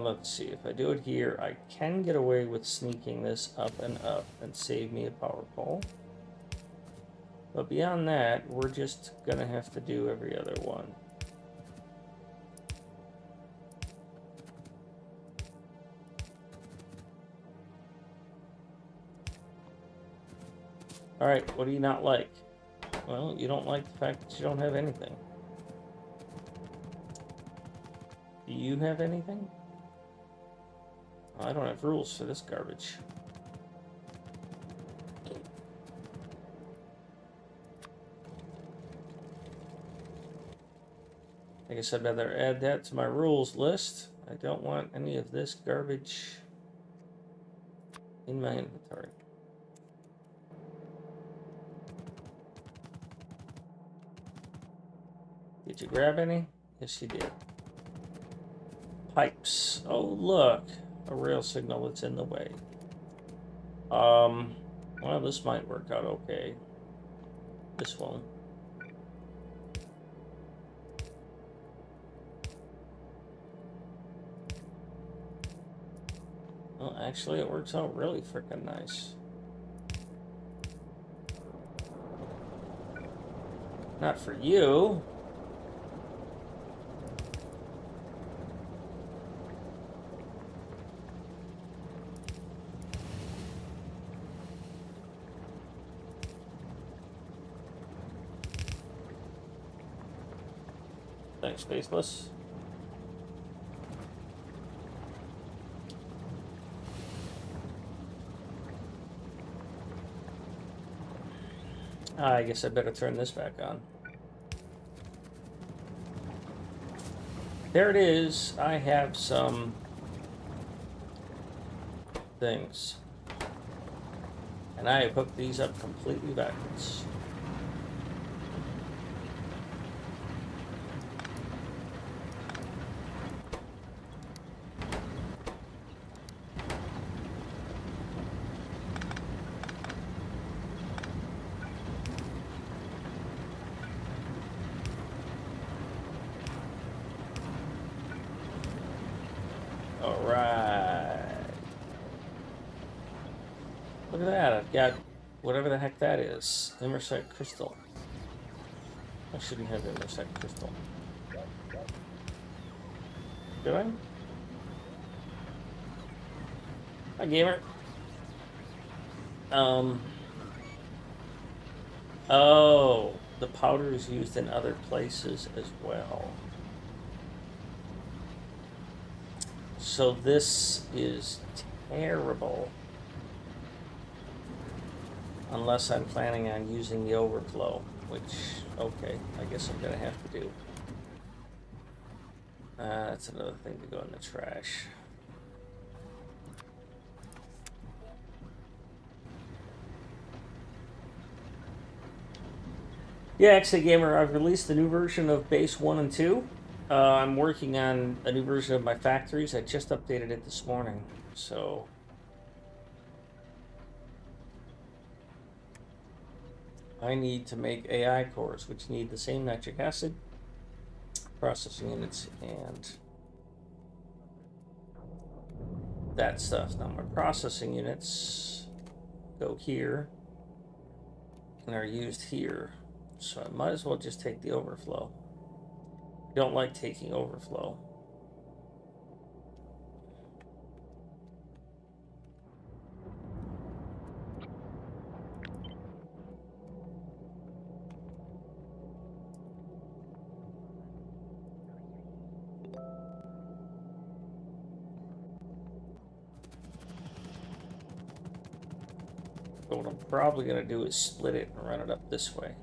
Let's see, if I do it here, I can get away with sneaking this up and save me a power pole. But beyond that, we're just gonna have to do every other one. Alright, what do you not like? Well, you don't like the fact that you don't have anything. Do you have anything? I don't have rules for this garbage. I guess I'd rather add that to my rules list. I don't want any of this garbage in my inventory. Did you grab any? Yes, you did. Pipes. Oh, look. A rail signal that's in the way. Well, this might work out okay. This won't. Well, actually, it works out really freaking nice. Not for you. Thanks, Faceless. I guess I better turn this back on. There it is. I have some things. And I have hooked these up completely backwards. Alright. Look at that. I've got whatever the heck that is. Immersite crystal. I shouldn't have immersite crystal. Did I? Hi, gamer. Oh, the powder is used in other places as well. So this is terrible. Unless I'm planning on using the overflow, which, okay, I guess I'm gonna have to do. That's another thing to go in the trash. Yeah, actually, gamer, I've released a new version of base 1 and 2. I'm working on a new version of my factories. I just updated it this morning, so I need to make AI cores, which need the same nitric acid, processing units, and that stuff. Now, my processing units go here and are used here, so I might as well just take the overflow. I don't like taking overflow. But what I'm probably going to do is split it and run it up this way.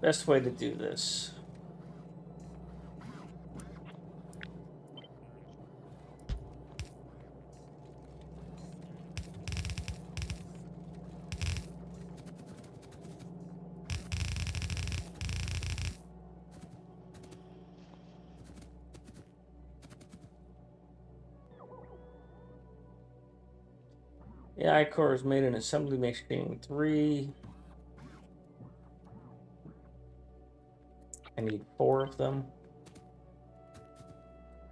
Best way to do this. AI core is made in assembly machine 3. I need 4 of them,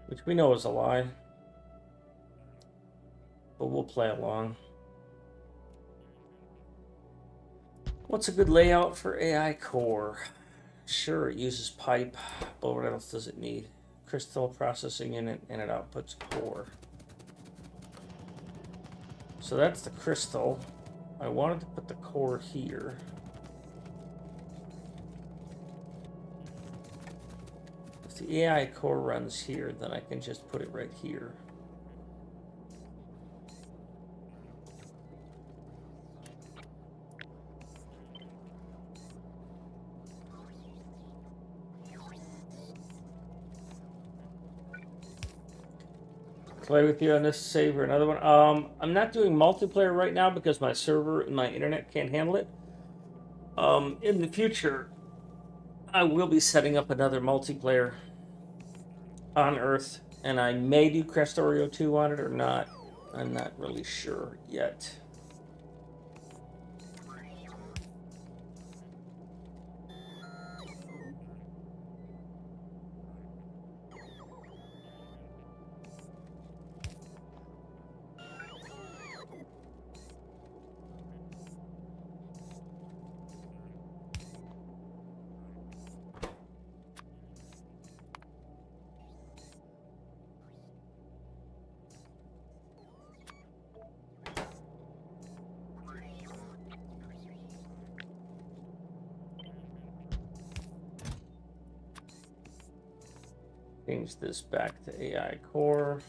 which we know is a lie, but we'll play along. What's a good layout for AI core? Sure, it uses pipe, but what else does it need? Crystal processing unit, and it outputs core. So that's the crystal. I wanted to put the core here. If the AI core runs here, then I can just put it right here. Play with you on this save or another one. I'm not doing multiplayer right now because my server and my internet can't handle it. In the future, I will be setting up another multiplayer on Earth, and I may do Krastorio2 on it or not. I'm not really sure yet. Change this back to AI core.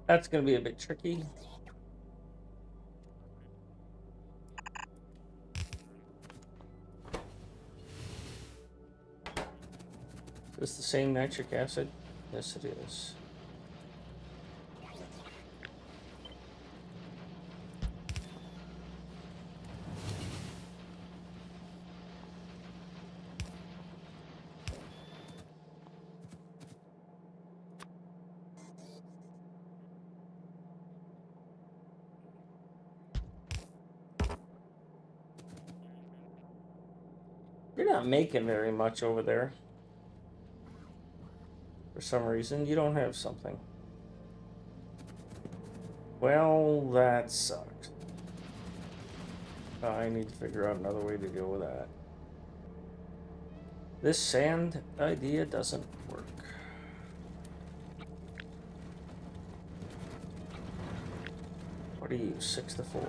That's going to be a bit tricky. Is this the same nitric acid? Yes, it is. You're not making very much over there. For some reason, you don't have something. Well, that sucks. I need to figure out another way to deal with that. This sand idea doesn't work. What are you, 6 to 4?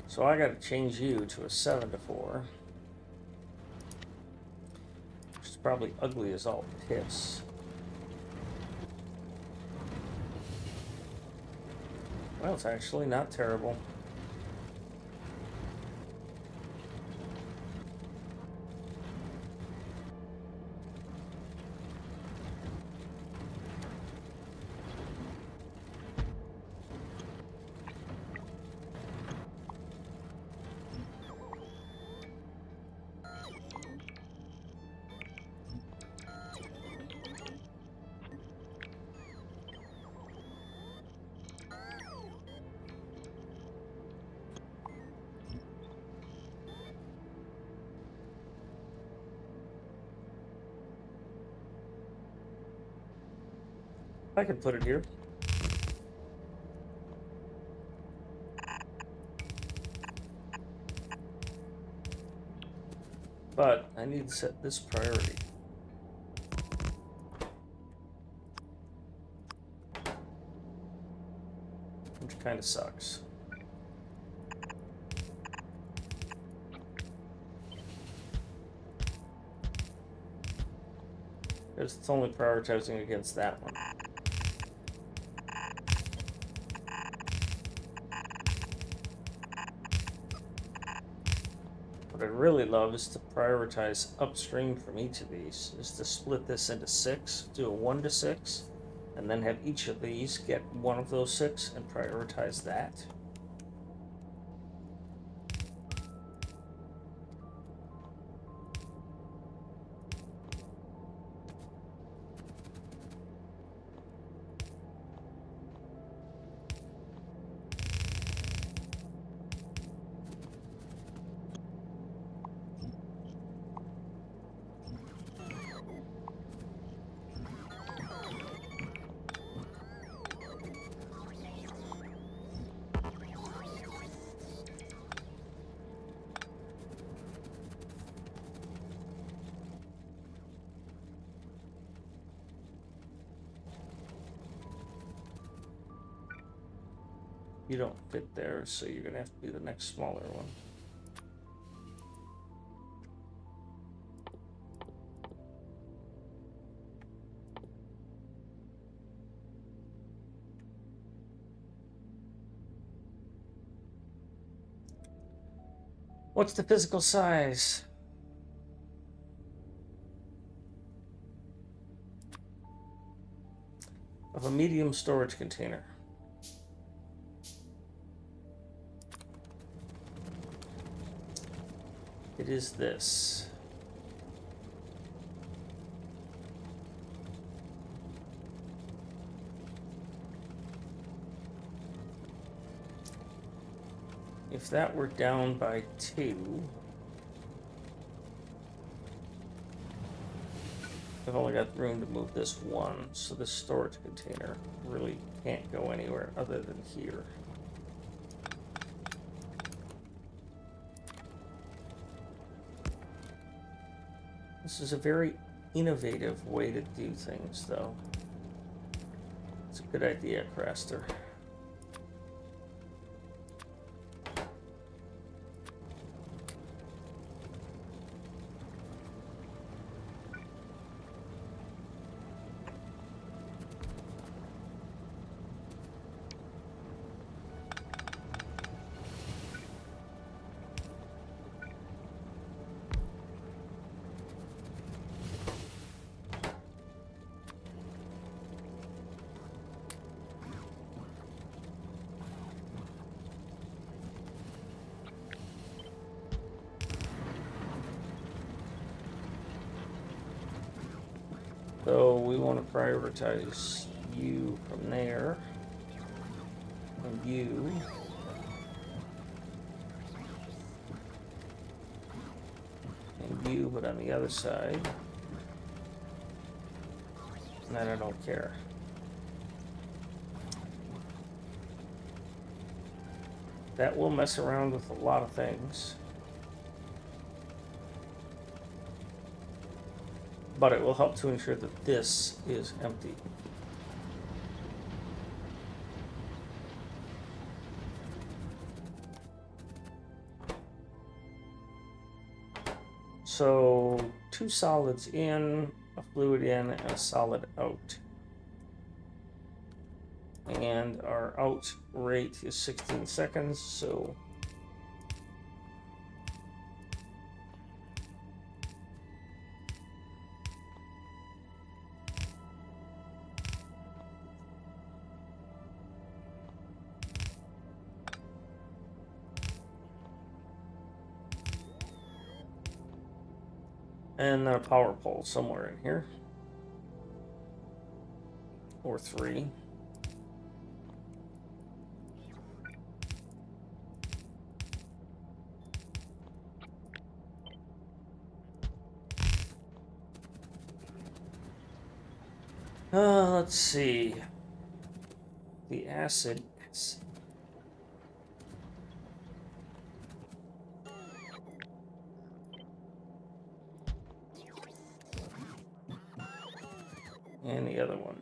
So I gotta change you to a 7 to 4. Which is probably ugly as all piss. Well, it's actually not terrible. I could put it here. But I need to set this priority. Which kind of sucks. Because it's only prioritizing against that one. What I'd really love is to prioritize upstream from each of these, is to split this into 6, do a 1 to 6, and then have each of these get one of those 6 and prioritize that. You don't fit there, so you're going to have to be the next smaller one. What's the physical size? Of a medium storage container. It is this. If that were down by 2, I've only got room to move this 1, so this storage container really can't go anywhere other than here. This is a very innovative way to do things, though. It's a good idea, Kraster. So we want to prioritize you from there, and you, and you, but on the other side, and then I don't care. That will mess around with a lot of things. But it will help to ensure that this is empty. So 2 solids in, a fluid in, and a solid out. And our out rate is 16 seconds, so and then a power pole somewhere in here. Or 3. Let's see. the acid. And the other one.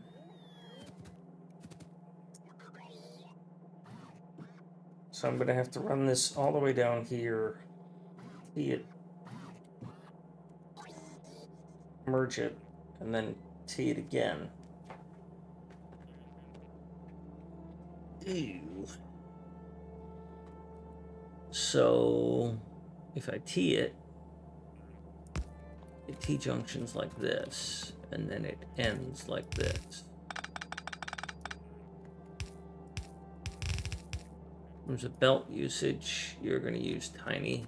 So I'm going to have to run this all the way down here, see it, merge it, and then T it again. Ew. So if I T it, T junctions like this, and then it ends like this. In terms of belt usage, you're going to use tiny.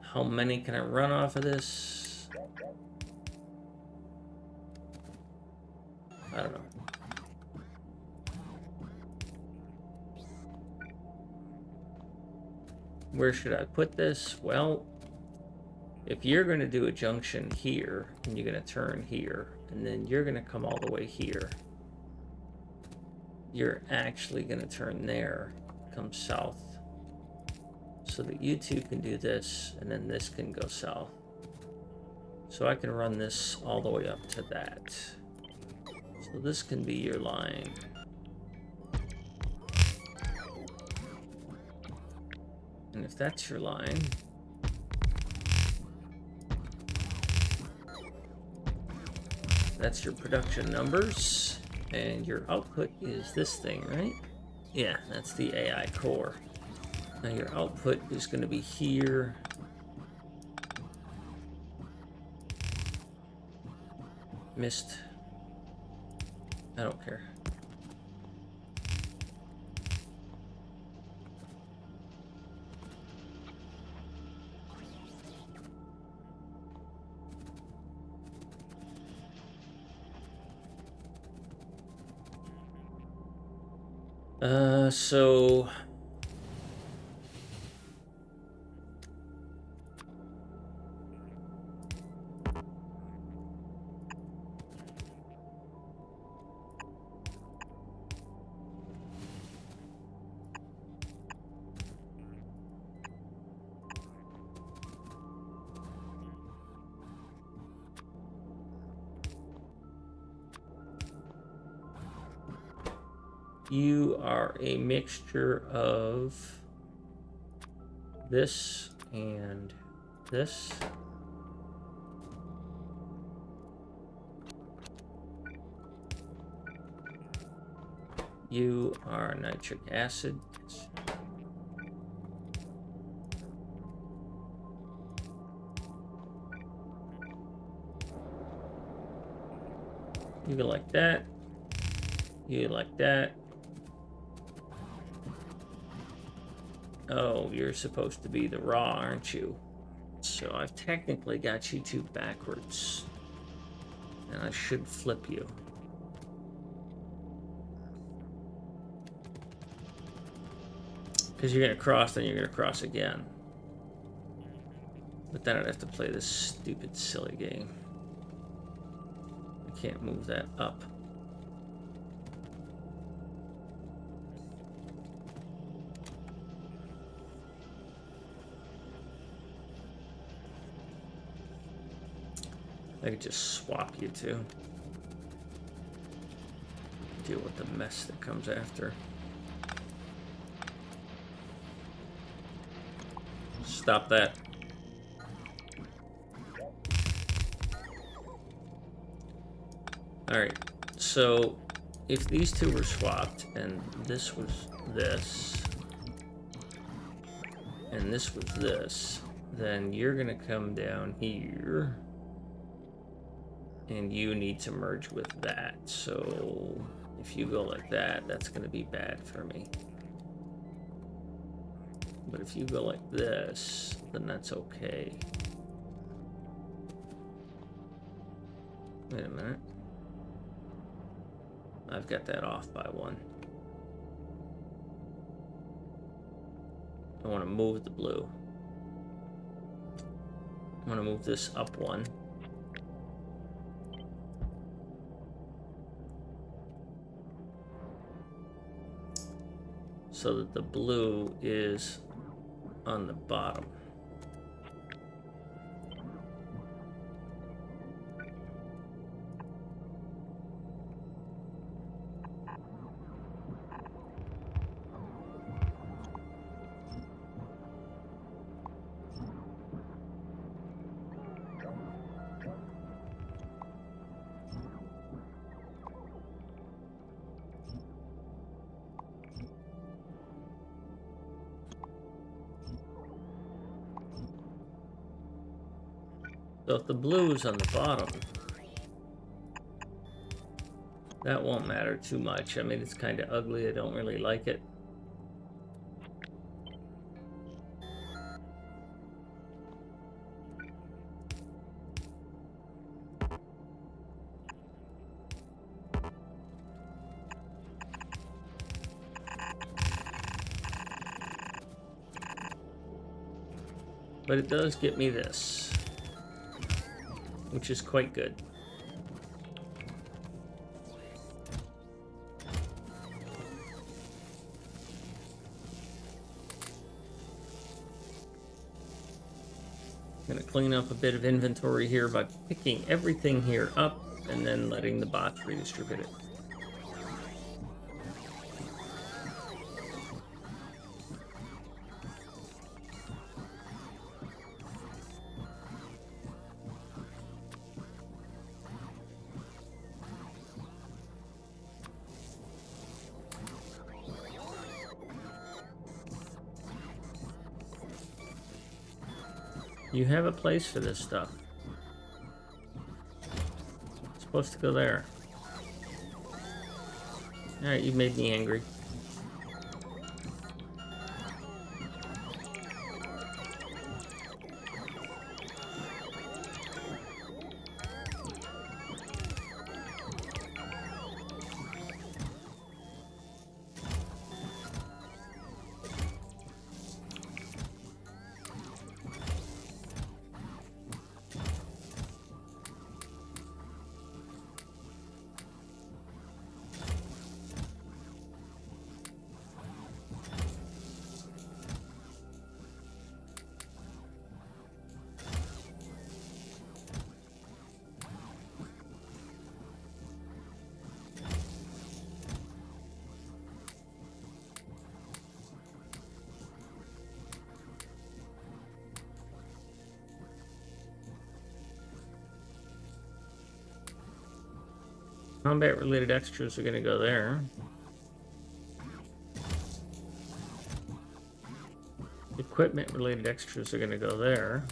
How many can I run off of this? I don't know. Where should I put this? Well, if you're going to do a junction here, and you're going to turn here, and then you're going to come all the way here, you're actually going to turn there, come south, so that you two can do this, and then this can go south. So I can run this all the way up to that. So this can be your line. And if that's your line, that's your production numbers, and your output is this thing, right? Yeah, that's the AI core. Now your output is going to be here. Missed. I don't care. So you are a mixture of this and this. You are nitric acid. You go like that. You like that. Oh, you're supposed to be the raw, aren't you? So I've technically got you two backwards. And I should flip you. Because you're going to cross, then you're going to cross again. But then I'd have to play this stupid, silly game. I can't move that up. I could just swap you two. Deal with the mess that comes after. Stop that. Alright, so if these two were swapped and this was this and this was this, then you're gonna come down here and you need to merge with that. So if you go like that, that's gonna be bad for me. But if you go like this, then that's okay. Wait a minute. I've got that off by one. I want to move the blue. I want to move this up one. so that the blue is on the bottom. So if the blue is on the bottom, that won't matter too much. I mean, it's kind of ugly. I don't really like it. But it does get me this, which is quite good. I'm going to clean up a bit of inventory here by picking everything here up and then letting the bots redistribute it. You have a place for this stuff. It's supposed to go there. Alright, you made me angry. Combat-related extras are going to go there. Equipment-related extras are going to go there.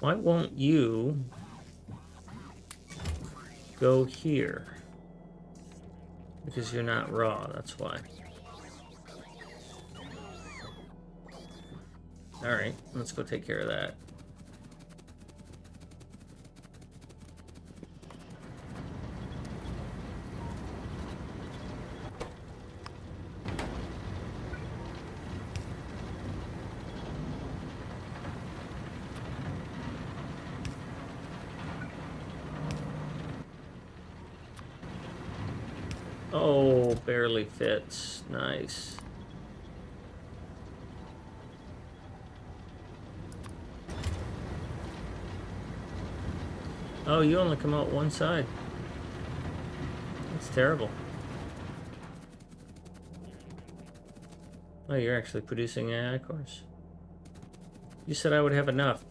Why won't you go here? Because you're not raw, that's why. Alright, let's go take care of that. Oh, barely fits. Nice. Oh, you only come out one side. That's terrible. Oh, you're actually producing AI cores. You said I would have enough.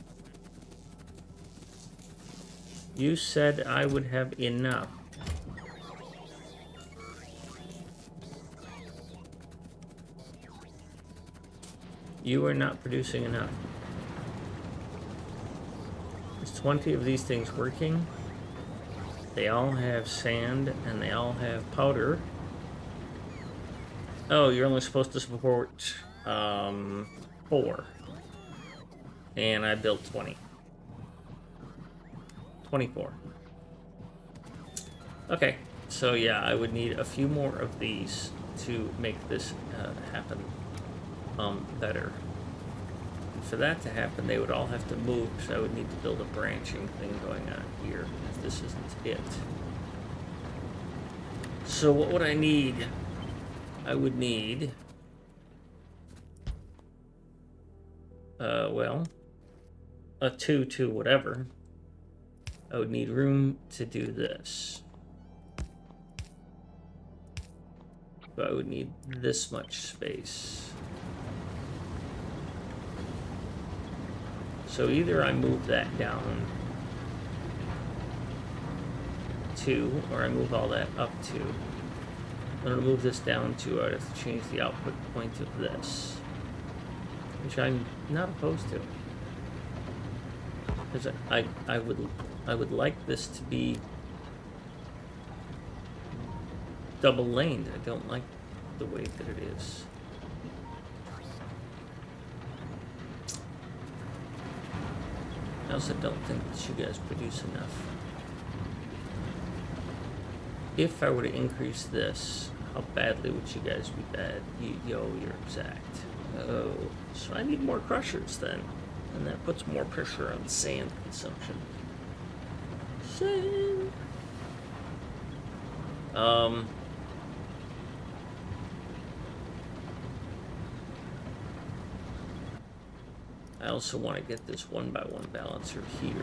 You said I would have enough. You are not producing enough. There's 20 of these things working. They all have sand and they all have powder. Oh, you're only supposed to support 4. And I built 20. 24. Okay, so yeah, I would need a few more of these to make this happen better. And for that to happen, they would all have to move, so I would need to build a branching thing going on here, if this isn't it. So what would I need? I would need... well, a 2 whatever. I would need room to do this. So I would need this much space. So either I move that down 2, or I move all that up 2. I'm going to move this down 2. I would have to change the output point of this, which I'm not opposed to. Because I would like this to be double laned. I don't like the way that it is. I also don't think that you guys produce enough. If I were to increase this, how badly would you guys be bad? Yo, you're exact. Oh, so I need more crushers then. And that puts more pressure on sand consumption. Sand. I also want to get this 1x1 balancer here.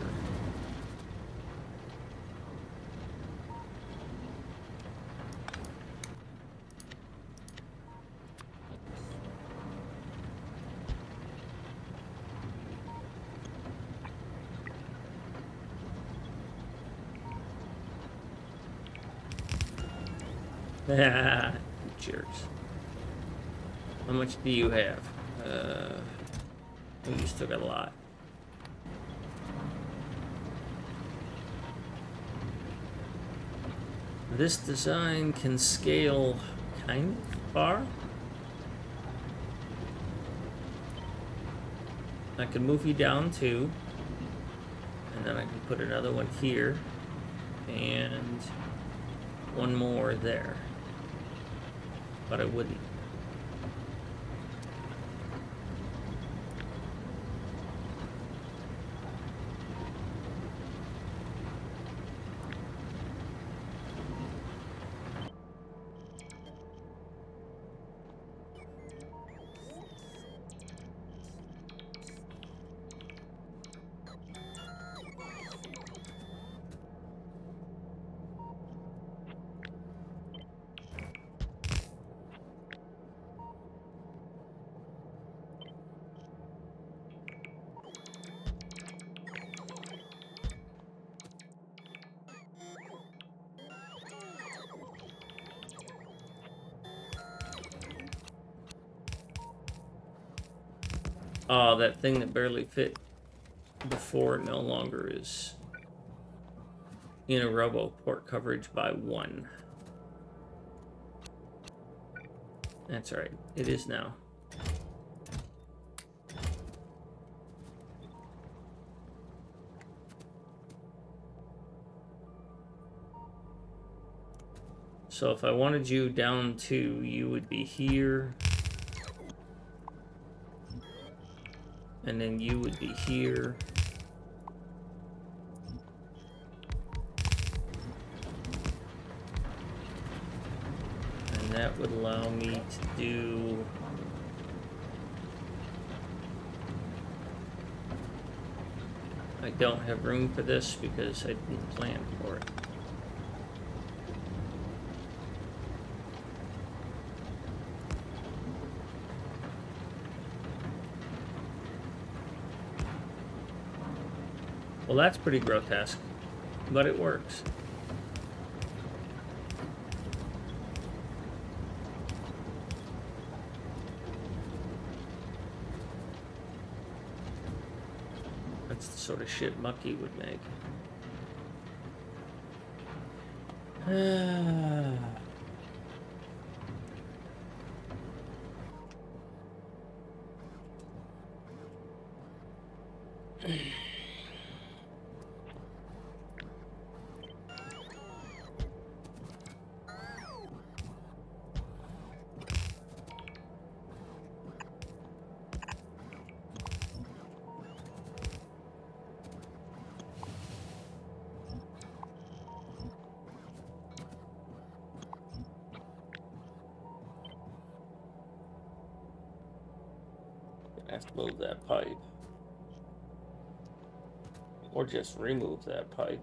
Cheers. How much do you have? Oh, you still got a lot. This design can scale kind of far. I can move you down 2, and then I can put another one here, and one more there. But I wouldn't. Oh, that thing that barely fit before no longer is in a robo port coverage by 1. That's right. It is now. So if I wanted you down 2, you would be here. And then you would be here. And that would allow me to do... I don't have room for this because I didn't plan for it. Well, that's pretty grotesque, but it works. That's the sort of shit Mucky would make. I have to move that pipe. Or just remove that pipe.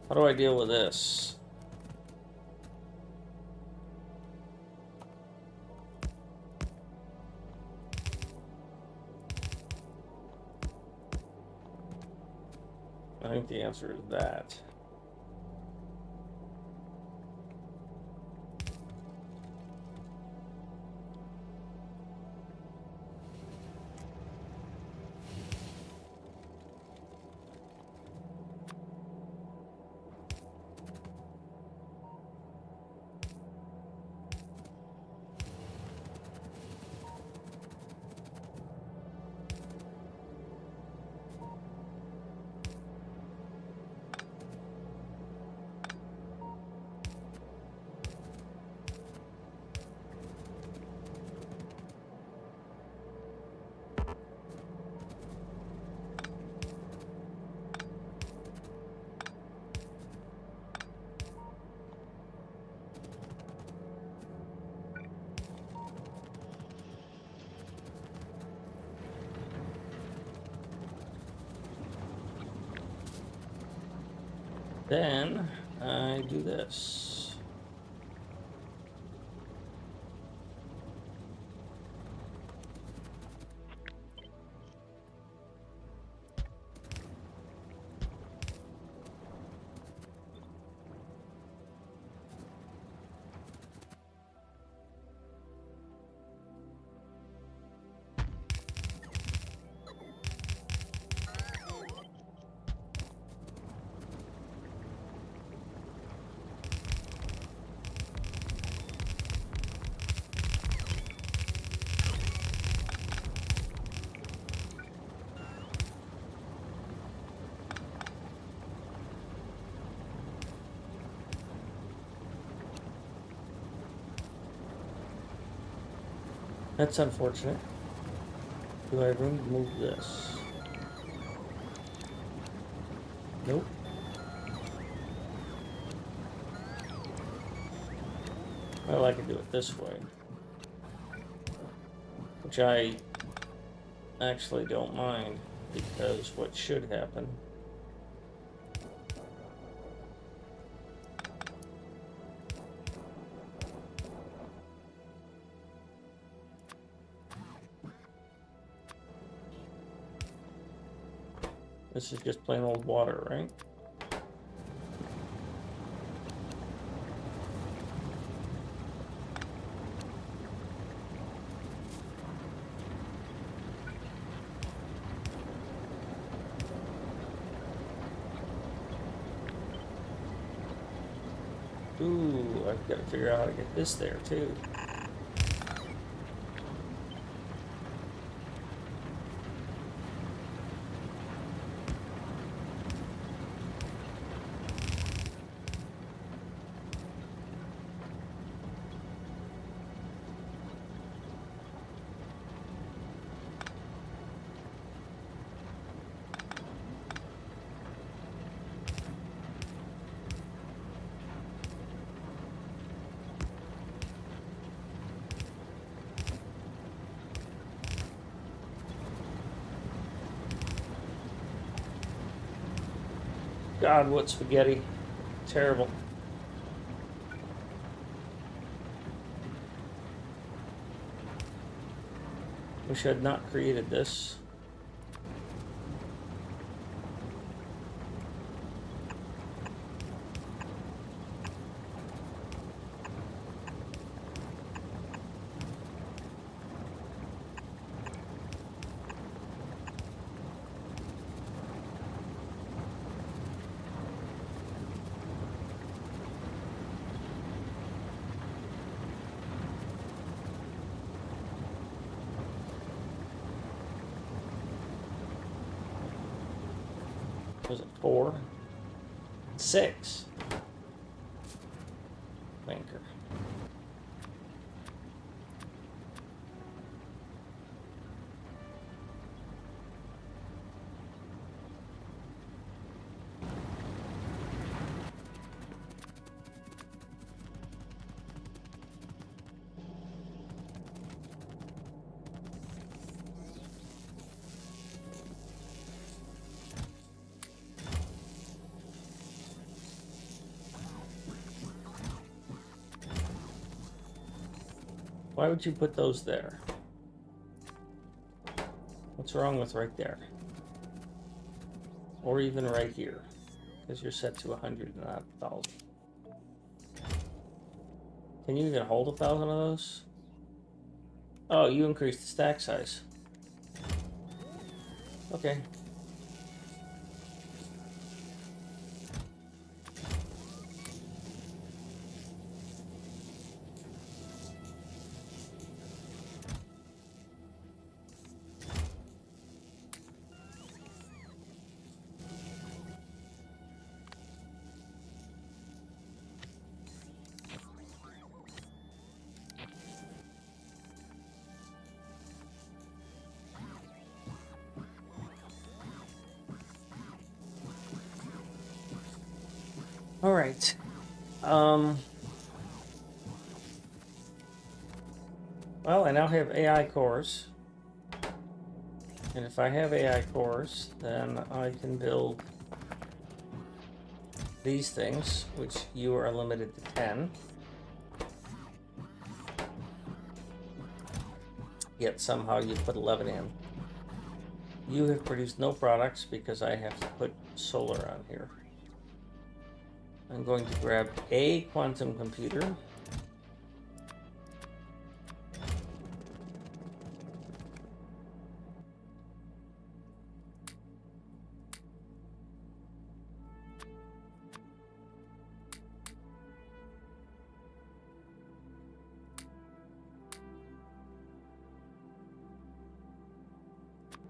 How do I deal with this? I think the answer is that. Then I do this. That's unfortunate. Do I have room to move this? Nope. Well, I can do it this way. Which I actually don't mind, because what should happen this is just plain old water, right? Ooh, I've got to figure out how to get this there too. God, what spaghetti. Terrible. Wish I had not created this. Was it 4? 6. Banker. Why would you put those there? What's wrong with right there? Or even right here? Because you're set to 100 and not 1,000. Can you even hold 1,000 of those? Oh, you increased the stack size. Okay. All right. Well, I now have AI cores. And if I have AI cores, then I can build these things, which you are limited to 10. Yet somehow you put 11 in. You have produced no products because I have to put solar on here. I'm going to grab a quantum computer.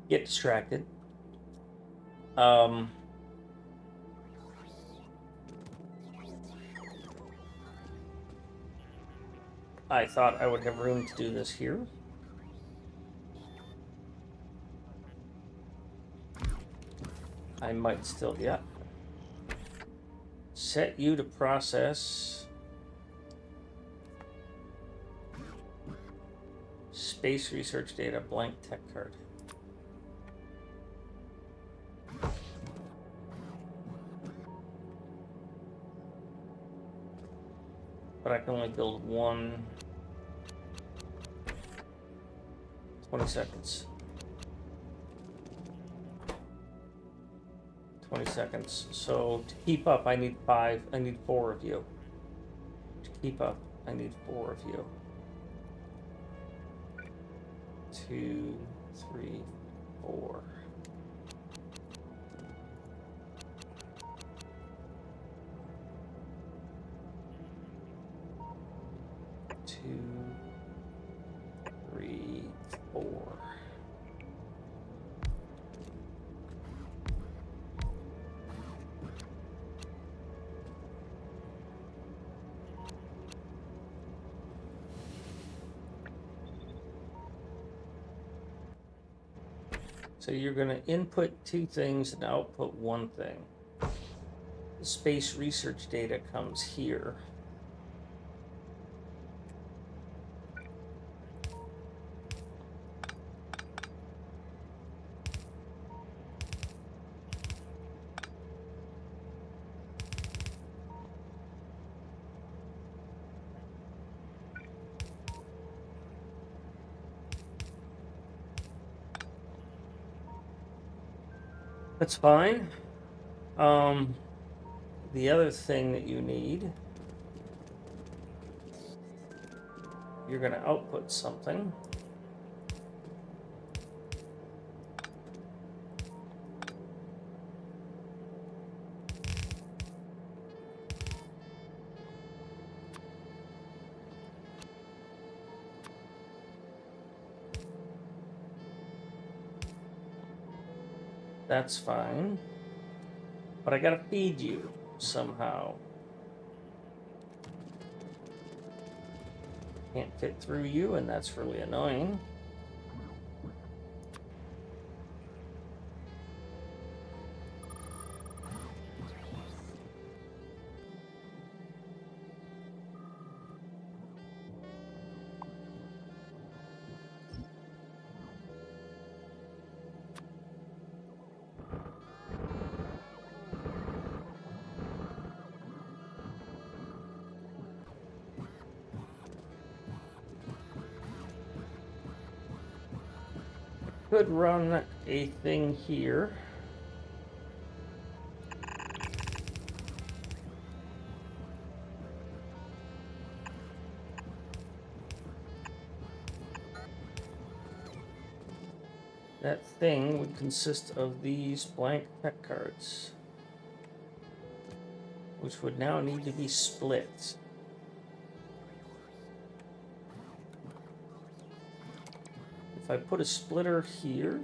Get distracted. I thought I would have room to do this here. I might still, yeah. Set you to process space research data, blank tech card. But I can only build one. 20 seconds. 20 seconds. So to keep up, I need 4 of you. To keep up, I need 4 of you. 2, 3, 4. Two, 3, 4. So you're going to input 2 things and output 1 thing. The space research data comes here. That's fine. Um, the other thing that you need, you're going to output something. That's fine. But I gotta feed you somehow. Can't fit through you, and that's really annoying. Could run a thing here. That thing would consist of these blank tech cards, which would now need to be split. If I put a splitter here,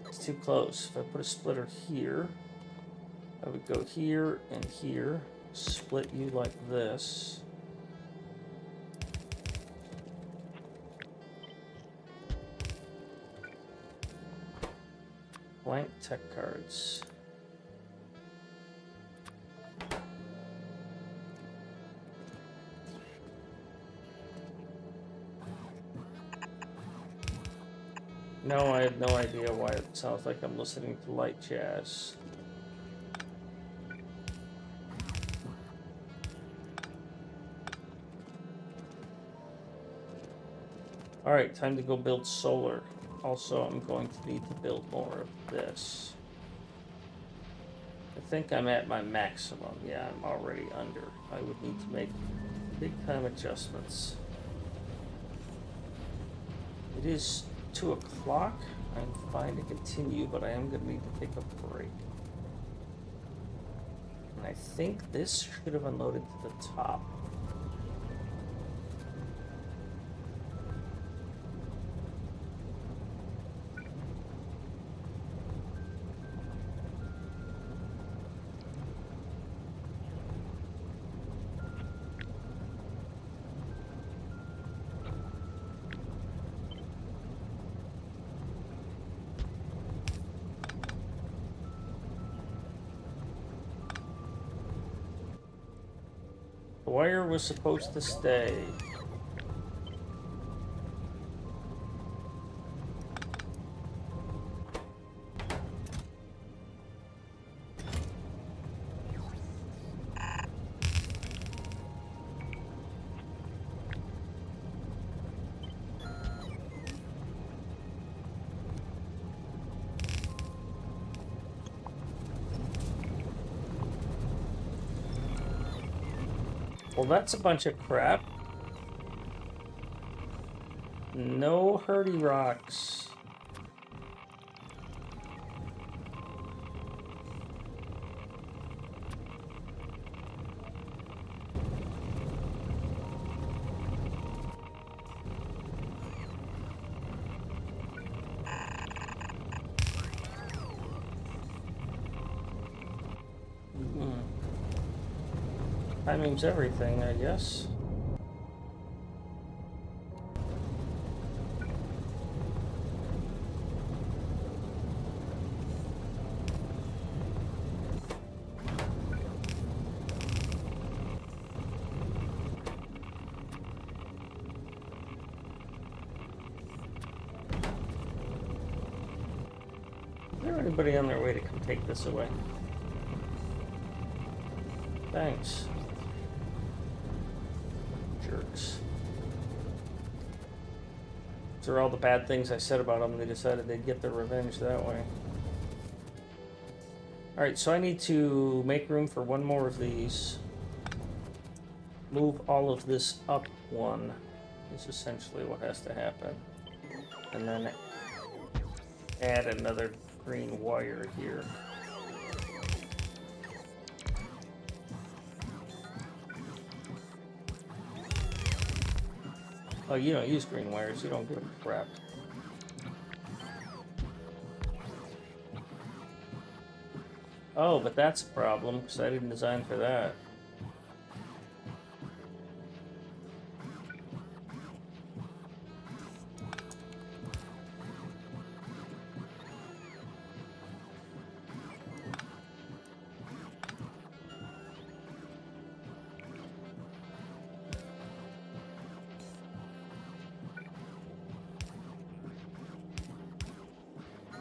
it's too close. If I put a splitter here, I would go here and here, split you like this. Blank tech cards. No, I have no idea why it sounds like I'm listening to light jazz. Alright, time to go build solar. Also, I'm going to need to build more of this. I think I'm at my maximum. Yeah, I'm already under. I would need to make big time adjustments. It is 2 o'clock. I'm fine to continue, but I am going to need to take a break. And I think this should have unloaded to the top. The wire was supposed to stay. Well, that's a bunch of crap. No hurdy rocks. Timing's everything, I guess. Is there anybody on their way to come take this away? Thanks. Jerks. These are all the bad things I said about them. They decided they'd get their revenge that way. Alright, so I need to make room for one more of these. Move all of this up one is essentially what has to happen. And then add another green wire here. Oh, you don't use green wires, you don't give a crap. Oh, but that's a problem, because I didn't design for that.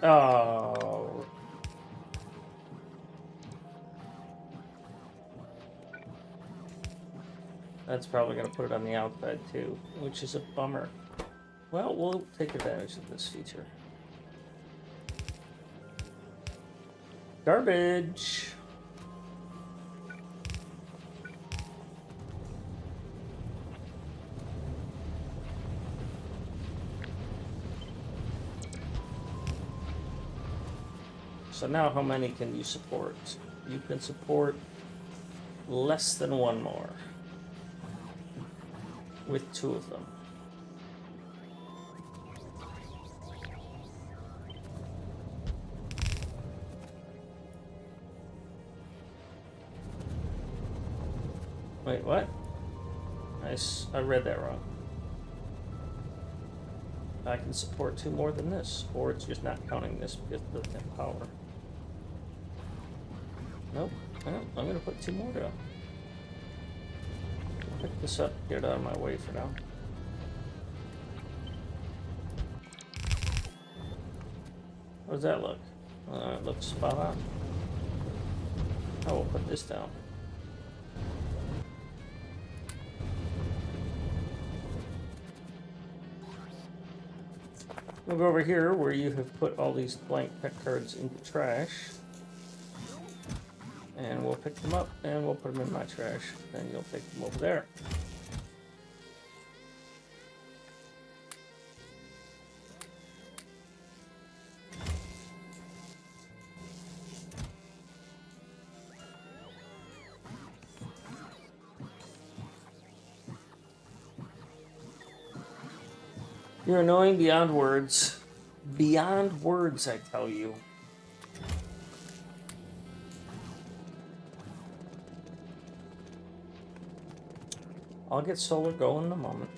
Oh. That's probably going to put it on the outside too, which is a bummer. Well, we'll take advantage of this feature. Garbage! So now how many can you support? You can support less than one more. With two of them. Wait, what? I read that wrong. I can support two more than this, or it's just not counting this because it doesn't have power. Nope. Well, I'm going to put two more down. Pick this up, get it out of my way for now. How does that look? It looks spot on. I will put this down. We'll go over here where you have put all these blank pet cards into trash. And we'll pick them up and we'll put them in my trash. Then you'll take them over there. You're annoying beyond words. Beyond words, I tell you. I'll get solar going in a moment.